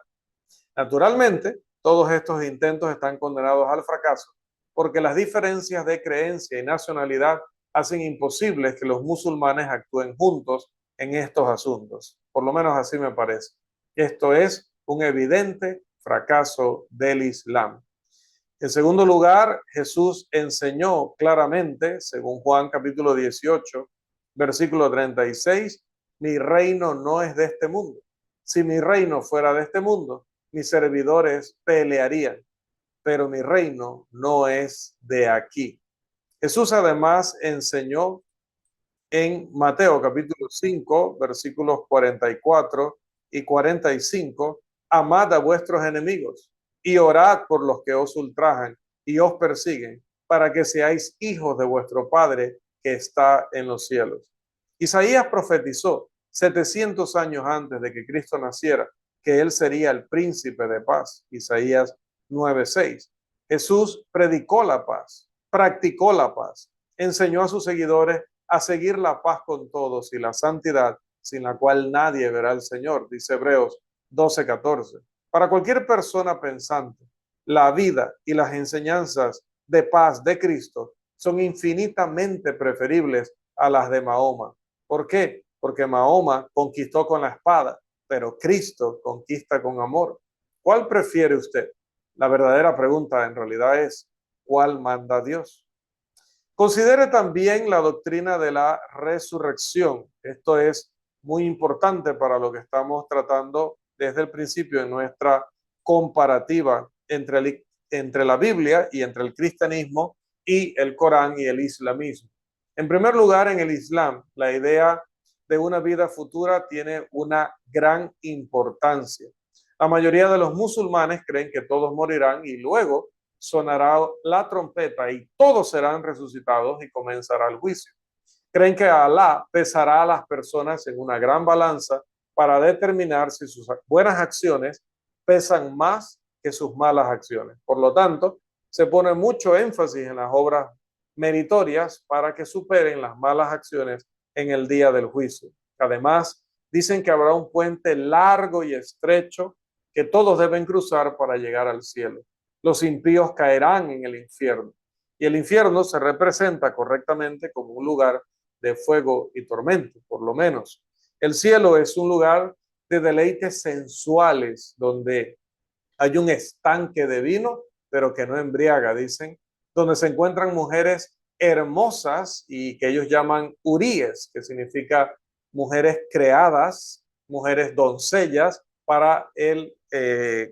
Naturalmente, todos estos intentos están condenados al fracaso, porque las diferencias de creencia y nacionalidad hacen imposible que los musulmanes actúen juntos en estos asuntos. Por lo menos así me parece. Esto es un evidente fracaso del Islam. En segundo lugar, Jesús enseñó claramente, según Juan capítulo 18, versículo 36, mi reino no es de este mundo. Si mi reino fuera de este mundo, mis servidores pelearían, pero mi reino no es de aquí. Jesús además enseñó en Mateo capítulo 5, versículos 44 y 45, amad a vuestros enemigos y orad por los que os ultrajan y os persiguen, para que seáis hijos de vuestro Padre que está en los cielos. Isaías profetizó 700 años antes de que Cristo naciera que él sería el príncipe de paz. Isaías 9:6. Jesús predicó la paz, practicó la paz, enseñó a sus seguidores a seguir la paz con todos y la santidad, sin la cual nadie verá al Señor, dice Hebreos 12:14. Para cualquier persona pensante, la vida y las enseñanzas de paz de Cristo son infinitamente preferibles a las de Mahoma. ¿Por qué? Porque Mahoma conquistó con la espada, pero Cristo conquista con amor. ¿Cuál prefiere usted? La verdadera pregunta en realidad es, ¿cuál manda Dios? Considere también la doctrina de la resurrección. Esto es muy importante para lo que estamos tratando desde el principio en nuestra comparativa entre la Biblia y entre el cristianismo y el Corán y el islamismo. En primer lugar, en el Islam, la idea de una vida futura tiene una gran importancia. La mayoría de los musulmanes creen que todos morirán y luego sonará la trompeta y todos serán resucitados y comenzará el juicio. Creen que Alá pesará a las personas en una gran balanza para determinar si sus buenas acciones pesan más que sus malas acciones. Por lo tanto, se pone mucho énfasis en las obras meritorias para que superen las malas acciones en el día del juicio. Además, dicen que habrá un puente largo y estrecho que todos deben cruzar para llegar al cielo. Los impíos caerán en el infierno. Y el infierno se representa correctamente como un lugar de fuego y tormento, por lo menos. El cielo es un lugar de deleites sensuales, donde hay un estanque de vino, pero que no embriaga, dicen, donde se encuentran mujeres hermosas y que ellos llaman uríes, que significa mujeres creadas, mujeres doncellas para el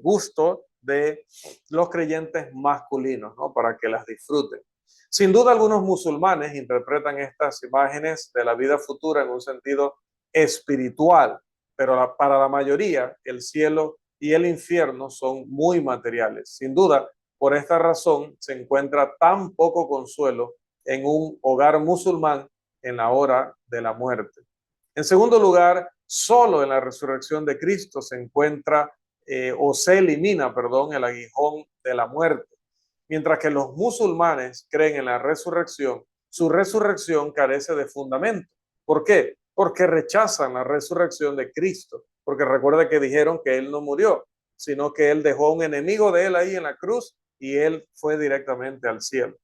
gusto de los creyentes masculinos, ¿no? Para que las disfruten. Sin duda, algunos musulmanes interpretan estas imágenes de la vida futura en un sentido espiritual, pero para la mayoría, el cielo y el infierno son muy materiales. Sin duda, por esta razón se encuentra tan poco consuelo en un hogar musulmán en la hora de la muerte. En segundo lugar, solo en la resurrección de Cristo se encuentra o se elimina, perdón, el aguijón de la muerte. Mientras que los musulmanes creen en la resurrección, su resurrección carece de fundamento. ¿Por qué? Porque rechazan la resurrección de Cristo. Porque recuerda que dijeron que Él no murió, sino que Él dejó a un enemigo de Él ahí en la cruz y Él fue directamente al cielo.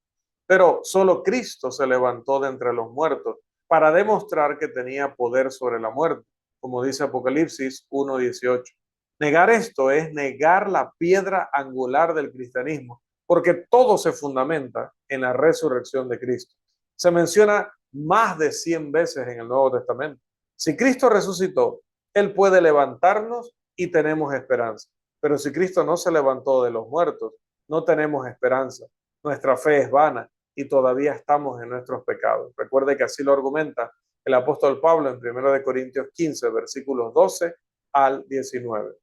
Pero solo Cristo se levantó de entre los muertos para demostrar que tenía poder sobre la muerte, como dice Apocalipsis 1:18. Negar esto es negar la piedra angular del cristianismo, porque todo se fundamenta en la resurrección de Cristo. Se menciona más de 100 veces en el Nuevo Testamento. Si Cristo resucitó, Él puede levantarnos y tenemos esperanza. Pero si Cristo no se levantó de los muertos, no tenemos esperanza. Nuestra fe es vana y todavía estamos en nuestros pecados. Recuerde que así lo argumenta el apóstol Pablo en 1 Corintios 15, versículos 12 al 19.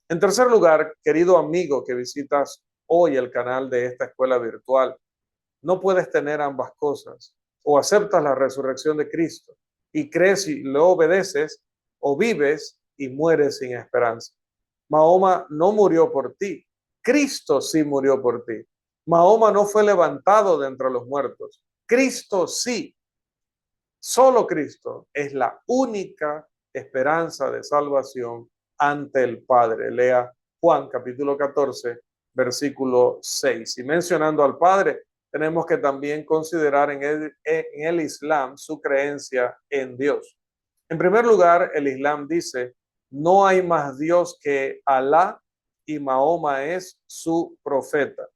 En tercer lugar, querido amigo que visitas hoy el canal de esta escuela virtual, no puedes tener ambas cosas. O aceptas la resurrección de Cristo y crees y lo obedeces, o vives y mueres sin esperanza. Mahoma no murió por ti, Cristo sí murió por ti. Mahoma no fue levantado de entre los muertos, Cristo sí. Solo Cristo es la única esperanza de salvación ante el Padre. Lea Juan capítulo 14, versículo 6. Y mencionando al Padre, tenemos que también considerar en el Islam su creencia en Dios. En primer lugar, el Islam dice, no hay más Dios que Alá y Mahoma es su profeta.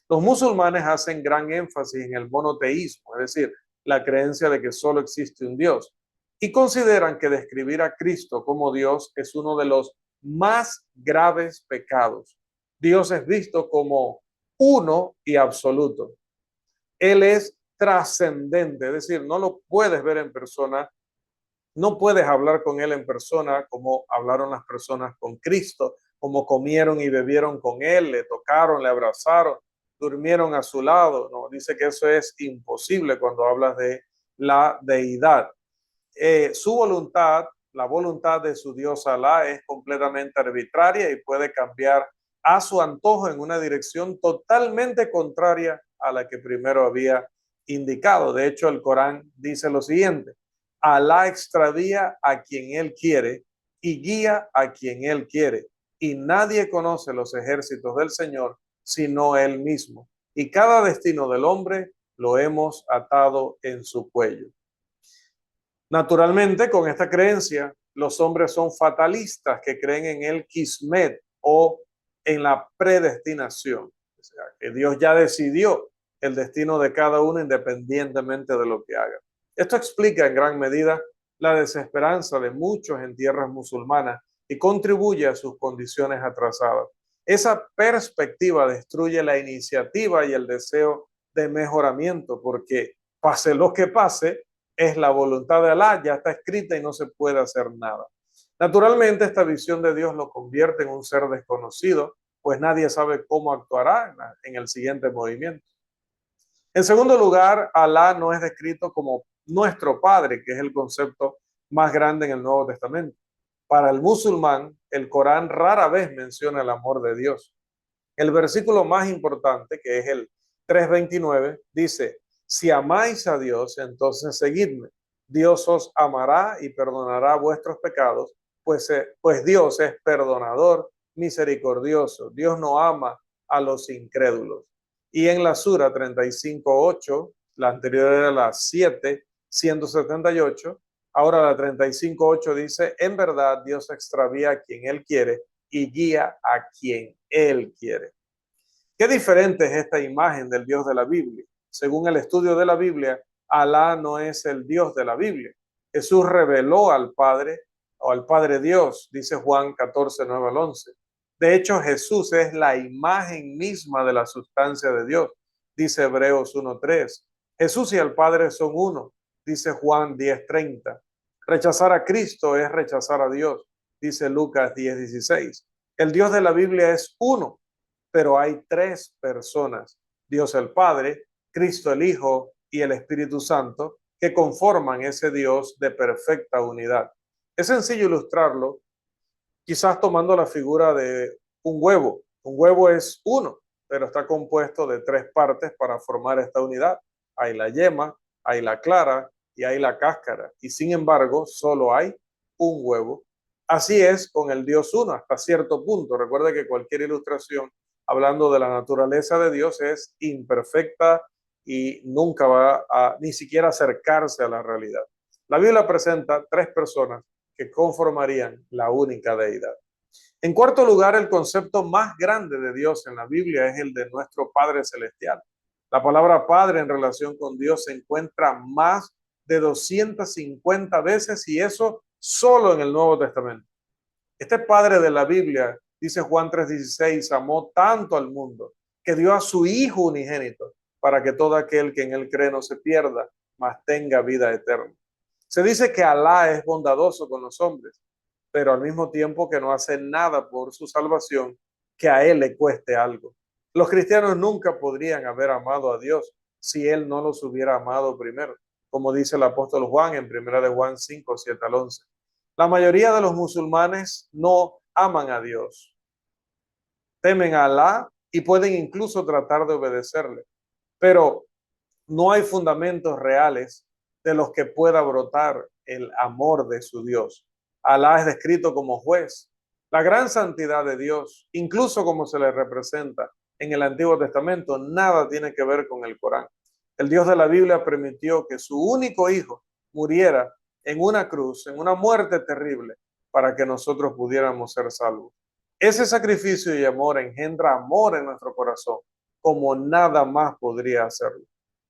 Los musulmanes hacen gran énfasis en el monoteísmo, es decir, la creencia de que solo existe un Dios, y consideran que describir a Cristo como Dios es uno de los más graves pecados. Dios es visto como uno y absoluto. Él es trascendente, es decir, no lo puedes ver en persona, no puedes hablar con Él en persona como hablaron las personas con Cristo, como comieron y bebieron con Él, le tocaron, le abrazaron, durmieron a su lado. No, dice que eso es imposible cuando hablas de la deidad. Su voluntad, la voluntad de su Dios Alá es completamente arbitraria y puede cambiar a su antojo en una dirección totalmente contraria a la que primero había indicado. De hecho, el Corán dice lo siguiente: Alá extravía a quien Él quiere y guía a quien Él quiere. Y nadie conoce los ejércitos del Señor sino Él mismo. Y cada destino del hombre lo hemos atado en su cuello. Naturalmente, con esta creencia, los hombres son fatalistas que creen en el Kismet o en la predestinación. O sea, que Dios ya decidió el destino de cada uno independientemente de lo que haga. Esto explica en gran medida la desesperanza de muchos en tierras musulmanas y contribuye a sus condiciones atrasadas. Esa perspectiva destruye la iniciativa y el deseo de mejoramiento, porque pase lo que pase, es la voluntad de Alá, ya está escrita y no se puede hacer nada. Naturalmente, esta visión de Dios lo convierte en un ser desconocido, pues nadie sabe cómo actuará en el siguiente movimiento. En segundo lugar, Alá no es descrito como nuestro Padre, que es el concepto más grande en el Nuevo Testamento. Para el musulmán, el Corán rara vez menciona el amor de Dios. El versículo más importante, que es el 3:29, dice: si amáis a Dios, entonces seguidme. Dios os amará y perdonará vuestros pecados, pues Dios es perdonador, misericordioso. Dios no ama a los incrédulos. Y en la Sura 35:8, la anterior era la 7:178, ahora la 35:8 dice: en verdad Dios extravía a quien Él quiere y guía a quien Él quiere. Qué diferente es esta imagen del Dios de la Biblia. Según el estudio de la Biblia, Alá no es el Dios de la Biblia. Jesús reveló al Padre o al Padre Dios, dice Juan 14:9-11. De hecho, Jesús es la imagen misma de la sustancia de Dios, dice Hebreos 1:3. Jesús y el Padre son uno, dice Juan 10:30. Rechazar a Cristo es rechazar a Dios, dice Lucas 10:16. El Dios de la Biblia es uno, pero hay tres personas: Dios el Padre, Cristo el Hijo y el Espíritu Santo, que conforman ese Dios de perfecta unidad. Es sencillo ilustrarlo, quizás tomando la figura de un huevo. Un huevo es uno, pero está compuesto de tres partes para formar esta unidad. Hay la yema, hay la clara y hay la cáscara. Y sin embargo, solo hay un huevo. Así es con el Dios uno, hasta cierto punto. Recuerde que cualquier ilustración hablando de la naturaleza de Dios es imperfecta y nunca va a ni siquiera acercarse a la realidad. La Biblia presenta tres personas que conformarían la única deidad. En cuarto lugar, el concepto más grande de Dios en la Biblia es el de nuestro Padre Celestial. La palabra Padre en relación con Dios se encuentra más de 250 veces, y eso solo en el Nuevo Testamento. Este Padre de la Biblia, dice Juan 3:16, amó tanto al mundo que dio a su Hijo unigénito para que todo aquel que en Él cree no se pierda, mas tenga vida eterna. Se dice que Alá es bondadoso con los hombres, pero al mismo tiempo que no hace nada por su salvación que a Él le cueste algo. Los cristianos nunca podrían haber amado a Dios si Él no los hubiera amado primero, como dice el apóstol Juan en 1 de Juan 5:7-11. La mayoría de los musulmanes no aman a Dios, temen a Alá y pueden incluso tratar de obedecerle, pero no hay fundamentos reales de los que pueda brotar el amor de su Dios. Alá es descrito como juez. La gran santidad de Dios, incluso como se le representa en el Antiguo Testamento, nada tiene que ver con el Corán. El Dios de la Biblia permitió que su único hijo muriera en una cruz, en una muerte terrible, para que nosotros pudiéramos ser salvos. Ese sacrificio y amor engendra amor en nuestro corazón, como nada más podría hacerlo.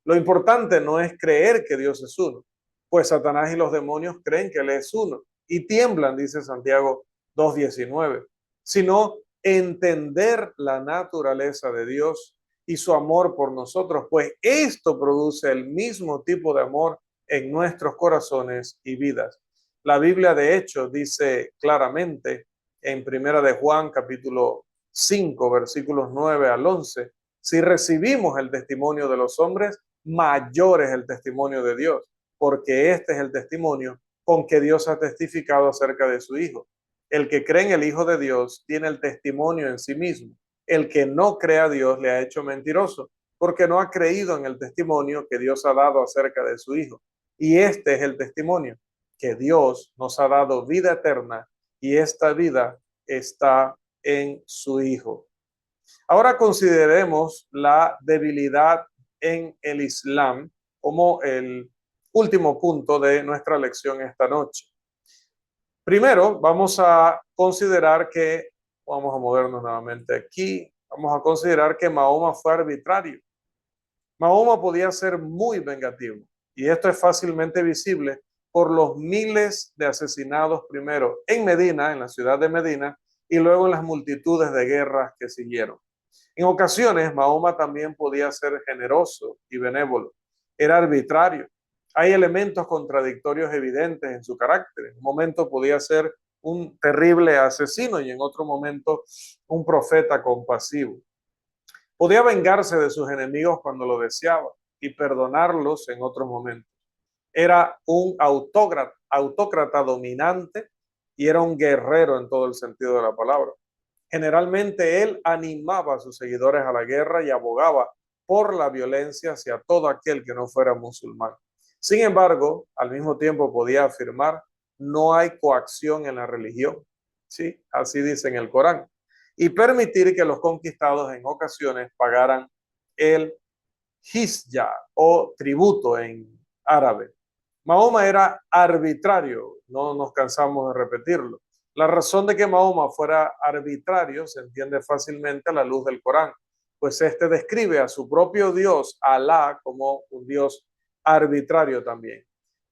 Lo importante no es creer que Dios es uno, pues Satanás y los demonios creen que Él es uno y tiemblan, dice Santiago 2:19, sino entender la naturaleza de Dios y su amor por nosotros, pues esto produce el mismo tipo de amor en nuestros corazones y vidas. La Biblia, de hecho, dice claramente en Primera de Juan, capítulo 5, versículos 9-11, si recibimos el testimonio de los hombres, mayor es el testimonio de Dios, porque este es el testimonio con que Dios ha testificado acerca de su Hijo. El que cree en el Hijo de Dios tiene el testimonio en sí mismo. El que no cree a Dios le ha hecho mentiroso, porque no ha creído en el testimonio que Dios ha dado acerca de su Hijo. Y este es el testimonio, que Dios nos ha dado vida eterna, y esta vida está en su Hijo. Ahora consideremos la debilidad en el Islam como el último punto de nuestra lección esta noche. Primero, vamos a considerar que, vamos a movernos nuevamente aquí, vamos a considerar que Mahoma fue arbitrario. Mahoma podía ser muy vengativo, y esto es fácilmente visible por los miles de asesinados primero en Medina, en la ciudad de Medina, y luego en las multitudes de guerras que siguieron. En ocasiones, Mahoma también podía ser generoso y benévolo. Era arbitrario. Hay elementos contradictorios evidentes en su carácter. En un momento podía ser un terrible asesino y en otro momento un profeta compasivo. Podía vengarse de sus enemigos cuando lo deseaba y perdonarlos en otros momentos. Era un autócrata dominante y era un guerrero en todo el sentido de la palabra. Generalmente él animaba a sus seguidores a la guerra y abogaba por la violencia hacia todo aquel que no fuera musulmán. Sin embargo, al mismo tiempo podía afirmar, no hay coacción en la religión, ¿sí? Así dice en el Corán, y permitir que los conquistados en ocasiones pagaran el jizya o tributo en árabe. Mahoma era arbitrario, no nos cansamos de repetirlo. La razón de que Mahoma fuera arbitrario se entiende fácilmente a la luz del Corán, pues este describe a su propio Dios, Alá, como un Dios arbitrario también.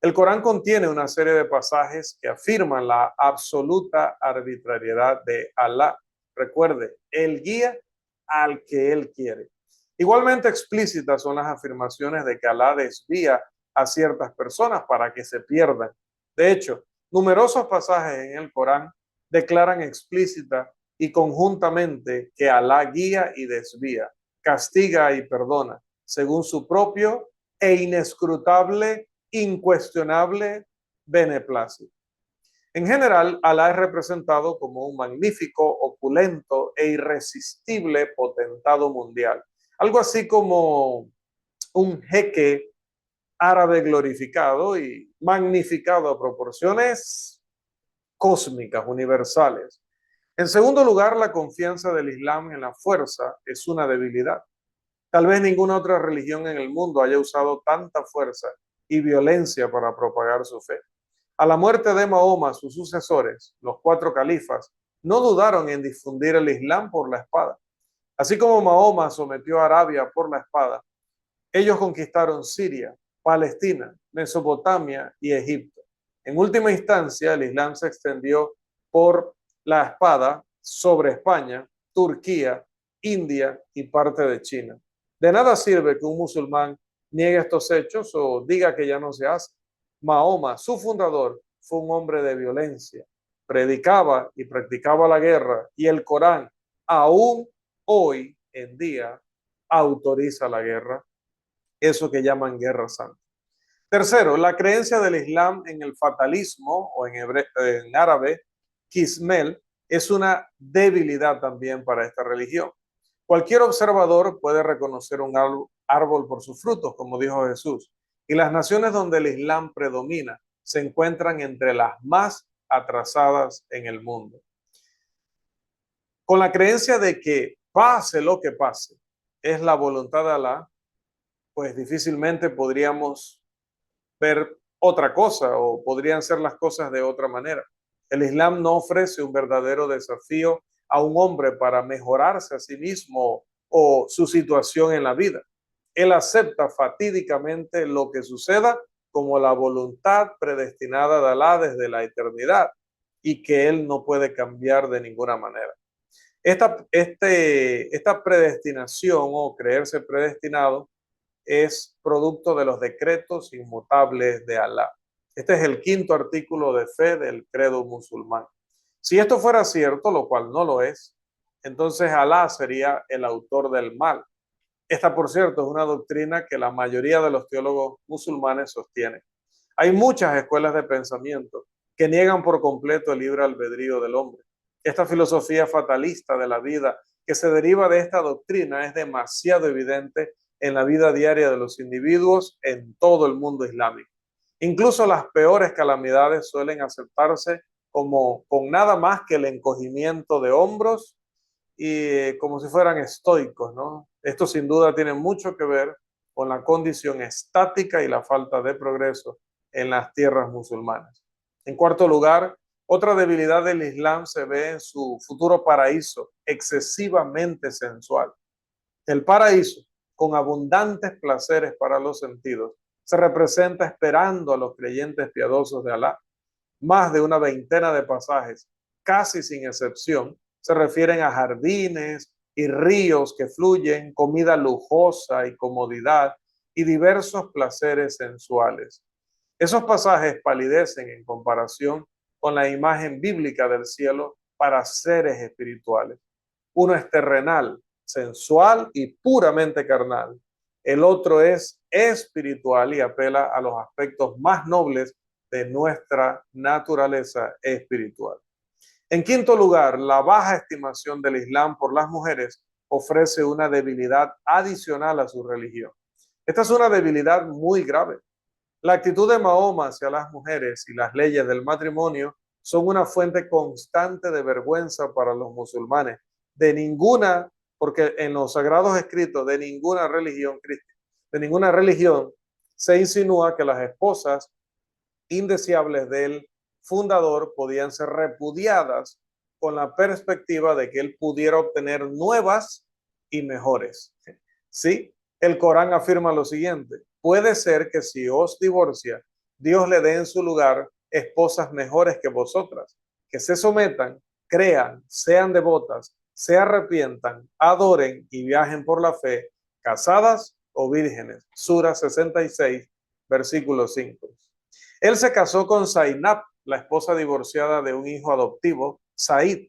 El Corán contiene una serie de pasajes que afirman la absoluta arbitrariedad de Alá. Recuerde, Él guía al que Él quiere. Igualmente explícitas son las afirmaciones de que Alá desvía a ciertas personas para que se pierdan. De hecho, numerosos pasajes en el Corán declaran explícita y conjuntamente que Alá guía y desvía, castiga y perdona, según su propio e inescrutable, incuestionable beneplácito. En general, Alá es representado como un magnífico, opulento e irresistible potentado mundial. Algo así como un jeque árabe glorificado y magnificado a proporciones cósmicas, universales. En segundo lugar, la confianza del Islam en la fuerza es una debilidad. Tal vez ninguna otra religión en el mundo haya usado tanta fuerza y violencia para propagar su fe. A la muerte de Mahoma, sus sucesores, los 4 califas, no dudaron en difundir el Islam por la espada. Así como Mahoma sometió a Arabia por la espada, ellos conquistaron Siria, Palestina, Mesopotamia y Egipto. En última instancia, el Islam se extendió por la espada sobre España, Turquía, India y parte de China. De nada sirve que un musulmán niegue estos hechos o diga que ya no se hace. Mahoma, su fundador, fue un hombre de violencia, predicaba y practicaba la guerra y el Corán aún hoy en día autoriza la guerra, eso que llaman guerra santa. Tercero, la creencia del Islam en el fatalismo o en árabe, Kismel, es una debilidad también para esta religión. Cualquier observador puede reconocer un árbol por sus frutos, como dijo Jesús, y las naciones donde el Islam predomina se encuentran entre las más atrasadas en el mundo. Con la creencia de que pase lo que pase, es la voluntad de Alá, pues difícilmente podríamos ver otra cosa o podrían ser las cosas de otra manera. El Islam no ofrece un verdadero desafío a un hombre para mejorarse a sí mismo o su situación en la vida. Él acepta fatídicamente lo que suceda como la voluntad predestinada de Alá desde la eternidad y que él no puede cambiar de ninguna manera. Esta predestinación o creerse predestinado es producto de los decretos inmutables de Alá. Este es el 5.º artículo de fe del credo musulmán. Si esto fuera cierto, lo cual no lo es, entonces Alá sería el autor del mal. Esta, por cierto, es una doctrina que la mayoría de los teólogos musulmanes sostienen. Hay muchas escuelas de pensamiento que niegan por completo el libre albedrío del hombre. Esta filosofía fatalista de la vida que se deriva de esta doctrina es demasiado evidente en la vida diaria de los individuos en todo el mundo islámico. Incluso las peores calamidades suelen aceptarse como con nada más que el encogimiento de hombros y como si fueran estoicos, ¿no? Esto sin duda tiene mucho que ver con la condición estática y la falta de progreso en las tierras musulmanas. En cuarto lugar, otra debilidad del Islam se ve en su futuro paraíso, excesivamente sensual. El paraíso, con abundantes placeres para los sentidos, se representa esperando a los creyentes piadosos de Alá. Más de una veintena de pasajes, casi sin excepción, se refieren a jardines y ríos que fluyen, comida lujosa y comodidad y diversos placeres sensuales. Esos pasajes palidecen en comparación con la imagen bíblica del cielo para seres espirituales. Uno es terrenal, sensual y puramente carnal. El otro es espiritual y apela a los aspectos más nobles de nuestra naturaleza espiritual. En quinto lugar, la baja estimación del Islam por las mujeres ofrece una debilidad adicional a su religión. Esta es una debilidad muy grave. La actitud de Mahoma hacia las mujeres y las leyes del matrimonio son una fuente constante de vergüenza para los musulmanes. De ninguna, porque en los sagrados escritos de ninguna religión cristiana, de ninguna religión se insinúa que las esposas indeseables del fundador podían ser repudiadas con la perspectiva de que él pudiera obtener nuevas y mejores. Sí, el Corán afirma lo siguiente: puede ser que si os divorcia, Dios le dé en su lugar esposas mejores que vosotras, que se sometan, crean, sean devotas, se arrepientan, adoren y viajen por la fe, casadas o vírgenes. Sura 66, versículo 5. Él se casó con Zainab, la esposa divorciada de un hijo adoptivo, Said,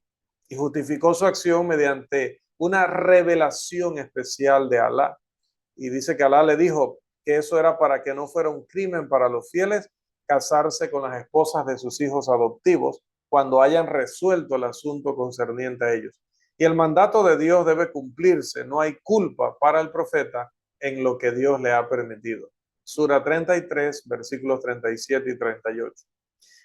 y justificó su acción mediante una revelación especial de Alá. Y dice que Alá le dijo que eso era para que no fuera un crimen para los fieles casarse con las esposas de sus hijos adoptivos cuando hayan resuelto el asunto concerniente a ellos. Y el mandato de Dios debe cumplirse. No hay culpa para el profeta en lo que Dios le ha permitido. Sura 33, versículos 37 y 38.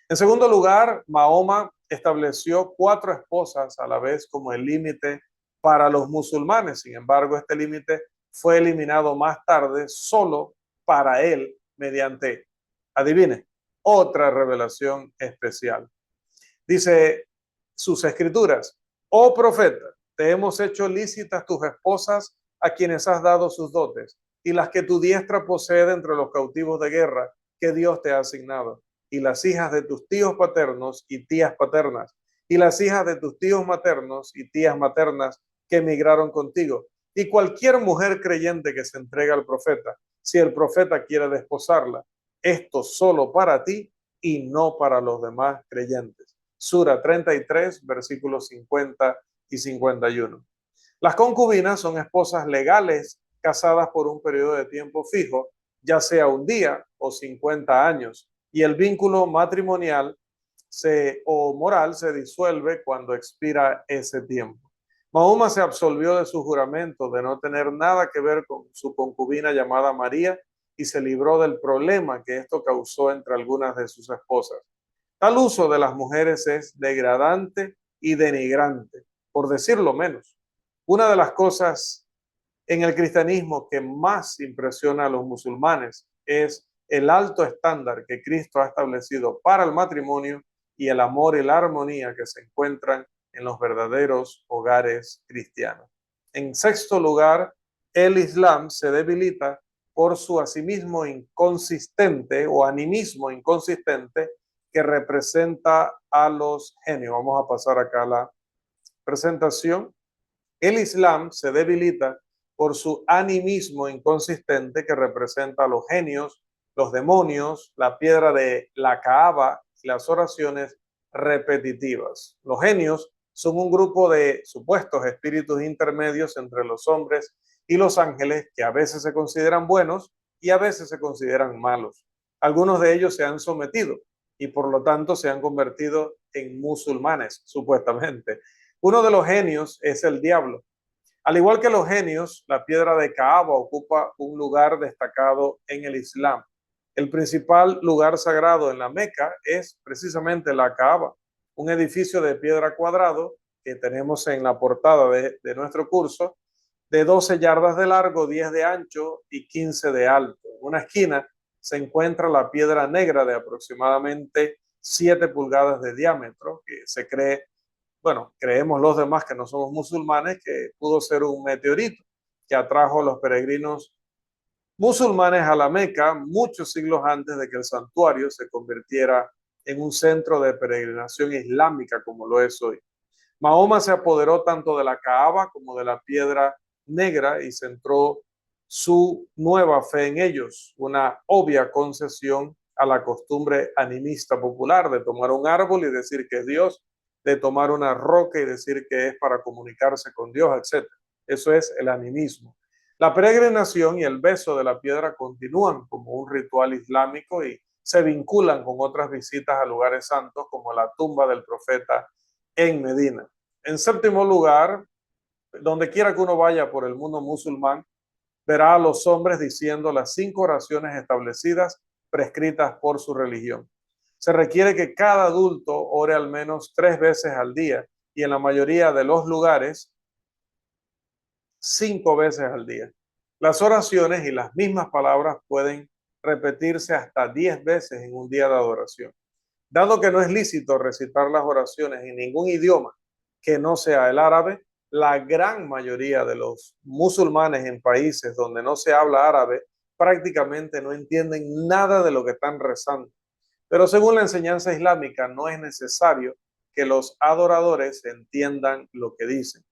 En segundo lugar, Mahoma estableció 4 esposas a la vez como el límite para los musulmanes. Sin embargo, este límite fue eliminado más tarde solo para él mediante, adivine, otra revelación especial. Dice sus escrituras: oh profeta, te hemos hecho lícitas tus esposas a quienes has dado sus dotes y las que tu diestra posee entre los cautivos de guerra que Dios te ha asignado, y las hijas de tus tíos paternos y tías paternas, y las hijas de tus tíos maternos y tías maternas que emigraron contigo, y cualquier mujer creyente que se entrega al profeta, si el profeta quiere desposarla, esto solo para ti y no para los demás creyentes. Sura 33, versículos 50 y 51. Las concubinas son esposas legales casadas por un periodo de tiempo fijo, ya sea un día o 50 años, y el vínculo matrimonial o moral se disuelve cuando expira ese tiempo. Mahoma se absolvió de su juramento de no tener nada que ver con su concubina llamada María y se libró del problema que esto causó entre algunas de sus esposas. Tal uso de las mujeres es degradante y denigrante, por decirlo menos. Una de las cosas en el cristianismo que más impresiona a los musulmanes es el alto estándar que Cristo ha establecido para el matrimonio y el amor y la armonía que se encuentran en los verdaderos hogares cristianos. En sexto lugar, el Islam se debilita por su asimismo inconsistente o animismo inconsistente que representa a los genios. Vamos a pasar acá a la presentación. El Islam se debilita por su animismo inconsistente que representa a los genios, los demonios, la piedra de la Kaaba y las oraciones repetitivas. Los genios son un grupo de supuestos espíritus intermedios entre los hombres y los ángeles que a veces se consideran buenos y a veces se consideran malos. Algunos de ellos se han sometido y por lo tanto se han convertido en musulmanes, supuestamente. Uno de los genios es el diablo. Al igual que los genios, la piedra de Kaaba ocupa un lugar destacado en el Islam. El principal lugar sagrado en la Meca es precisamente la Kaaba, un edificio de piedra cuadrado que tenemos en la portada de nuestro curso, de 12 yardas de largo, 10 de ancho y 15 de alto. En una esquina se encuentra la piedra negra de aproximadamente 7 pulgadas de diámetro, que se cree, bueno, creemos los demás que no somos musulmanes, que pudo ser un meteorito. que atrajo a los peregrinos musulmanes a la Meca muchos siglos antes de que el santuario se convirtiera en un centro de peregrinación islámica como lo es hoy. Mahoma se apoderó tanto de la Kaaba como de la piedra negra y centró su nueva fe en ellos, una obvia concesión a la costumbre animista popular de tomar un árbol y decir que es Dios, de tomar una roca y decir que es para comunicarse con Dios, etc. Eso es el animismo. La peregrinación y el beso de la piedra continúan como un ritual islámico y se vinculan con otras visitas a lugares santos como la tumba del profeta en Medina. En séptimo lugar, donde quiera que uno vaya por el mundo musulmán, verá a los hombres diciendo las 5 oraciones establecidas prescritas por su religión. Se requiere que cada adulto ore al menos 3 veces al día y en la mayoría de los lugares 5 veces al día. Las oraciones y las mismas palabras pueden repetirse hasta 10 veces en un día de adoración. Dado que no es lícito recitar las oraciones en ningún idioma que no sea el árabe, la gran mayoría de los musulmanes en países donde no se habla árabe prácticamente no entienden nada de lo que están rezando. Pero según la enseñanza islámica, no es necesario que los adoradores entiendan lo que dicen.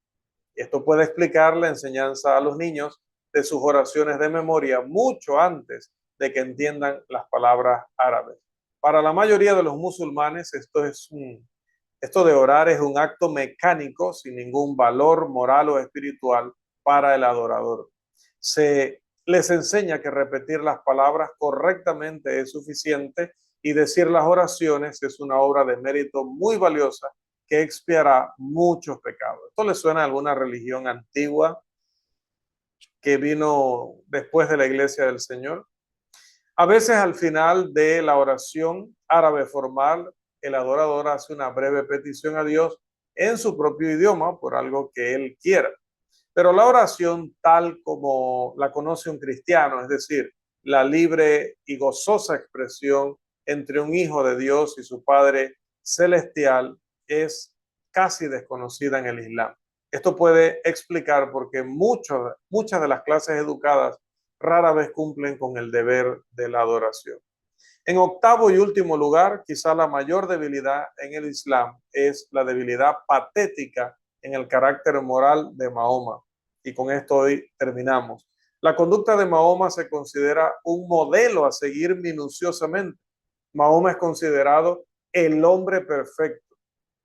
Esto puede explicar la enseñanza a los niños de sus oraciones de memoria mucho antes de que entiendan las palabras árabes. Para la mayoría de los musulmanes, esto de orar es un acto mecánico sin ningún valor moral o espiritual para el adorador. Se les enseña que repetir las palabras correctamente es suficiente y decir las oraciones es una obra de mérito muy valiosa que expiará muchos pecados. ¿Esto le suena a alguna religión antigua que vino después de la iglesia del Señor? A veces al final de la oración árabe formal, el adorador hace una breve petición a Dios en su propio idioma por algo que él quiera. Pero la oración tal como la conoce un cristiano, es decir, la libre y gozosa expresión entre un hijo de Dios y su Padre celestial, es casi desconocida en el Islam. Esto puede explicar por qué muchas de las clases educadas rara vez cumplen con el deber de la adoración. En octavo y último lugar, quizá la mayor debilidad en el Islam es la debilidad patética en el carácter moral de Mahoma. Y con esto hoy terminamos. La conducta de Mahoma se considera un modelo a seguir minuciosamente. Mahoma es considerado el hombre perfecto.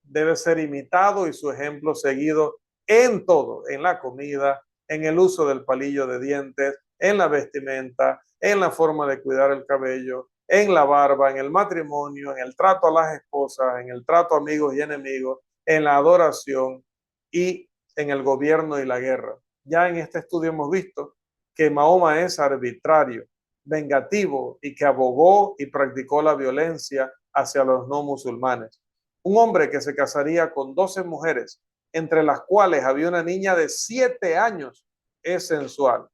Debe ser imitado y su ejemplo seguido en todo, en la comida, en el uso del palillo de dientes, en la vestimenta, en la forma de cuidar el cabello, en la barba, en el matrimonio, en el trato a las esposas, en el trato a amigos y enemigos, en la adoración y en el gobierno y la guerra. Ya en este estudio hemos visto que Mahoma es arbitrario, vengativo y que abogó y practicó la violencia hacia los no musulmanes. Un hombre que se casaría con 12 mujeres, entre las cuales había una niña de 7 años, es sensual.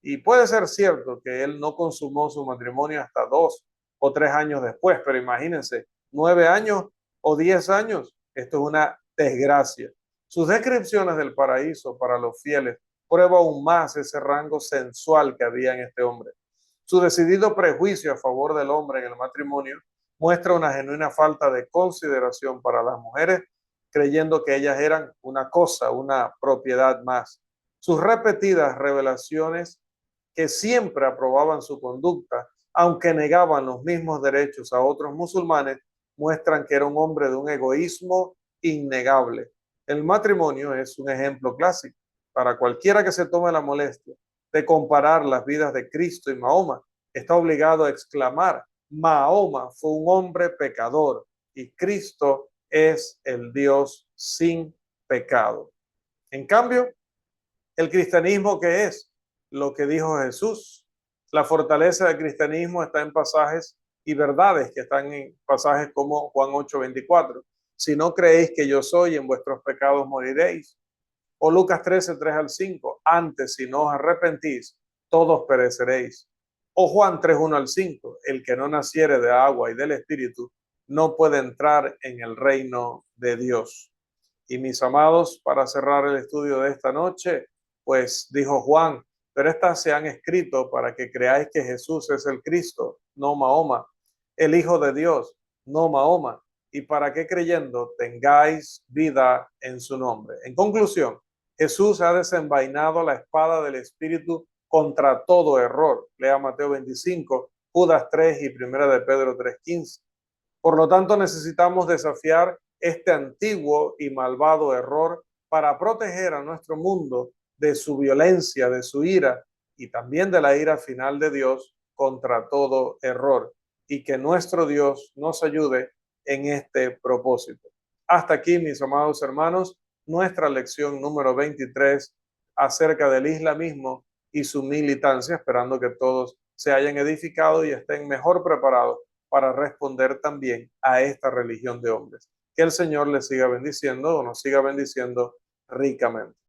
Y puede ser cierto que él no consumó su matrimonio hasta 2 o 3 años después, pero imagínense, 9 años o 10 años, esto es una desgracia. Sus descripciones del paraíso para los fieles prueba aún más ese rango sensual que había en este hombre. Su decidido prejuicio a favor del hombre en el matrimonio muestra una genuina falta de consideración para las mujeres, creyendo que ellas eran una cosa, una propiedad más. Sus repetidas revelaciones que siempre aprobaban su conducta, aunque negaban los mismos derechos a otros musulmanes, muestran que era un hombre de un egoísmo innegable. El matrimonio es un ejemplo clásico para cualquiera que se tome la molestia de comparar las vidas de Cristo y Mahoma. Está obligado a exclamar: Mahoma fue un hombre pecador y Cristo es el Dios sin pecado. En cambio, el cristianismo, ¿qué es? Lo que dijo Jesús. La fortaleza del cristianismo está en pasajes y verdades que están en pasajes como Juan 8:24. Si no creéis que yo soy, en vuestros pecados moriréis. O Lucas 13:3-5. Antes, si no os arrepentís, todos pereceréis. O Juan 3:1-5. El que no naciere de agua y del Espíritu no puede entrar en el reino de Dios. Y mis amados, para cerrar el estudio de esta noche, pues dijo Juan, pero estas se han escrito para que creáis que Jesús es el Cristo, no Mahoma, el Hijo de Dios, no Mahoma, y para que creyendo tengáis vida en su nombre. En conclusión, Jesús ha desenvainado la espada del Espíritu contra todo error. Lea Mateo 25, Judas 3 y Primera de Pedro 3:15. Por lo tanto, necesitamos desafiar este antiguo y malvado error para proteger a nuestro mundo de su violencia, de su ira y también de la ira final de Dios contra todo error. Y que nuestro Dios nos ayude en este propósito. Hasta aquí, mis amados hermanos, nuestra lección número 23 acerca del islamismo y su militancia, esperando que todos se hayan edificado y estén mejor preparados para responder también a esta religión de hombres. Que el Señor les siga bendiciendo o nos siga bendiciendo ricamente.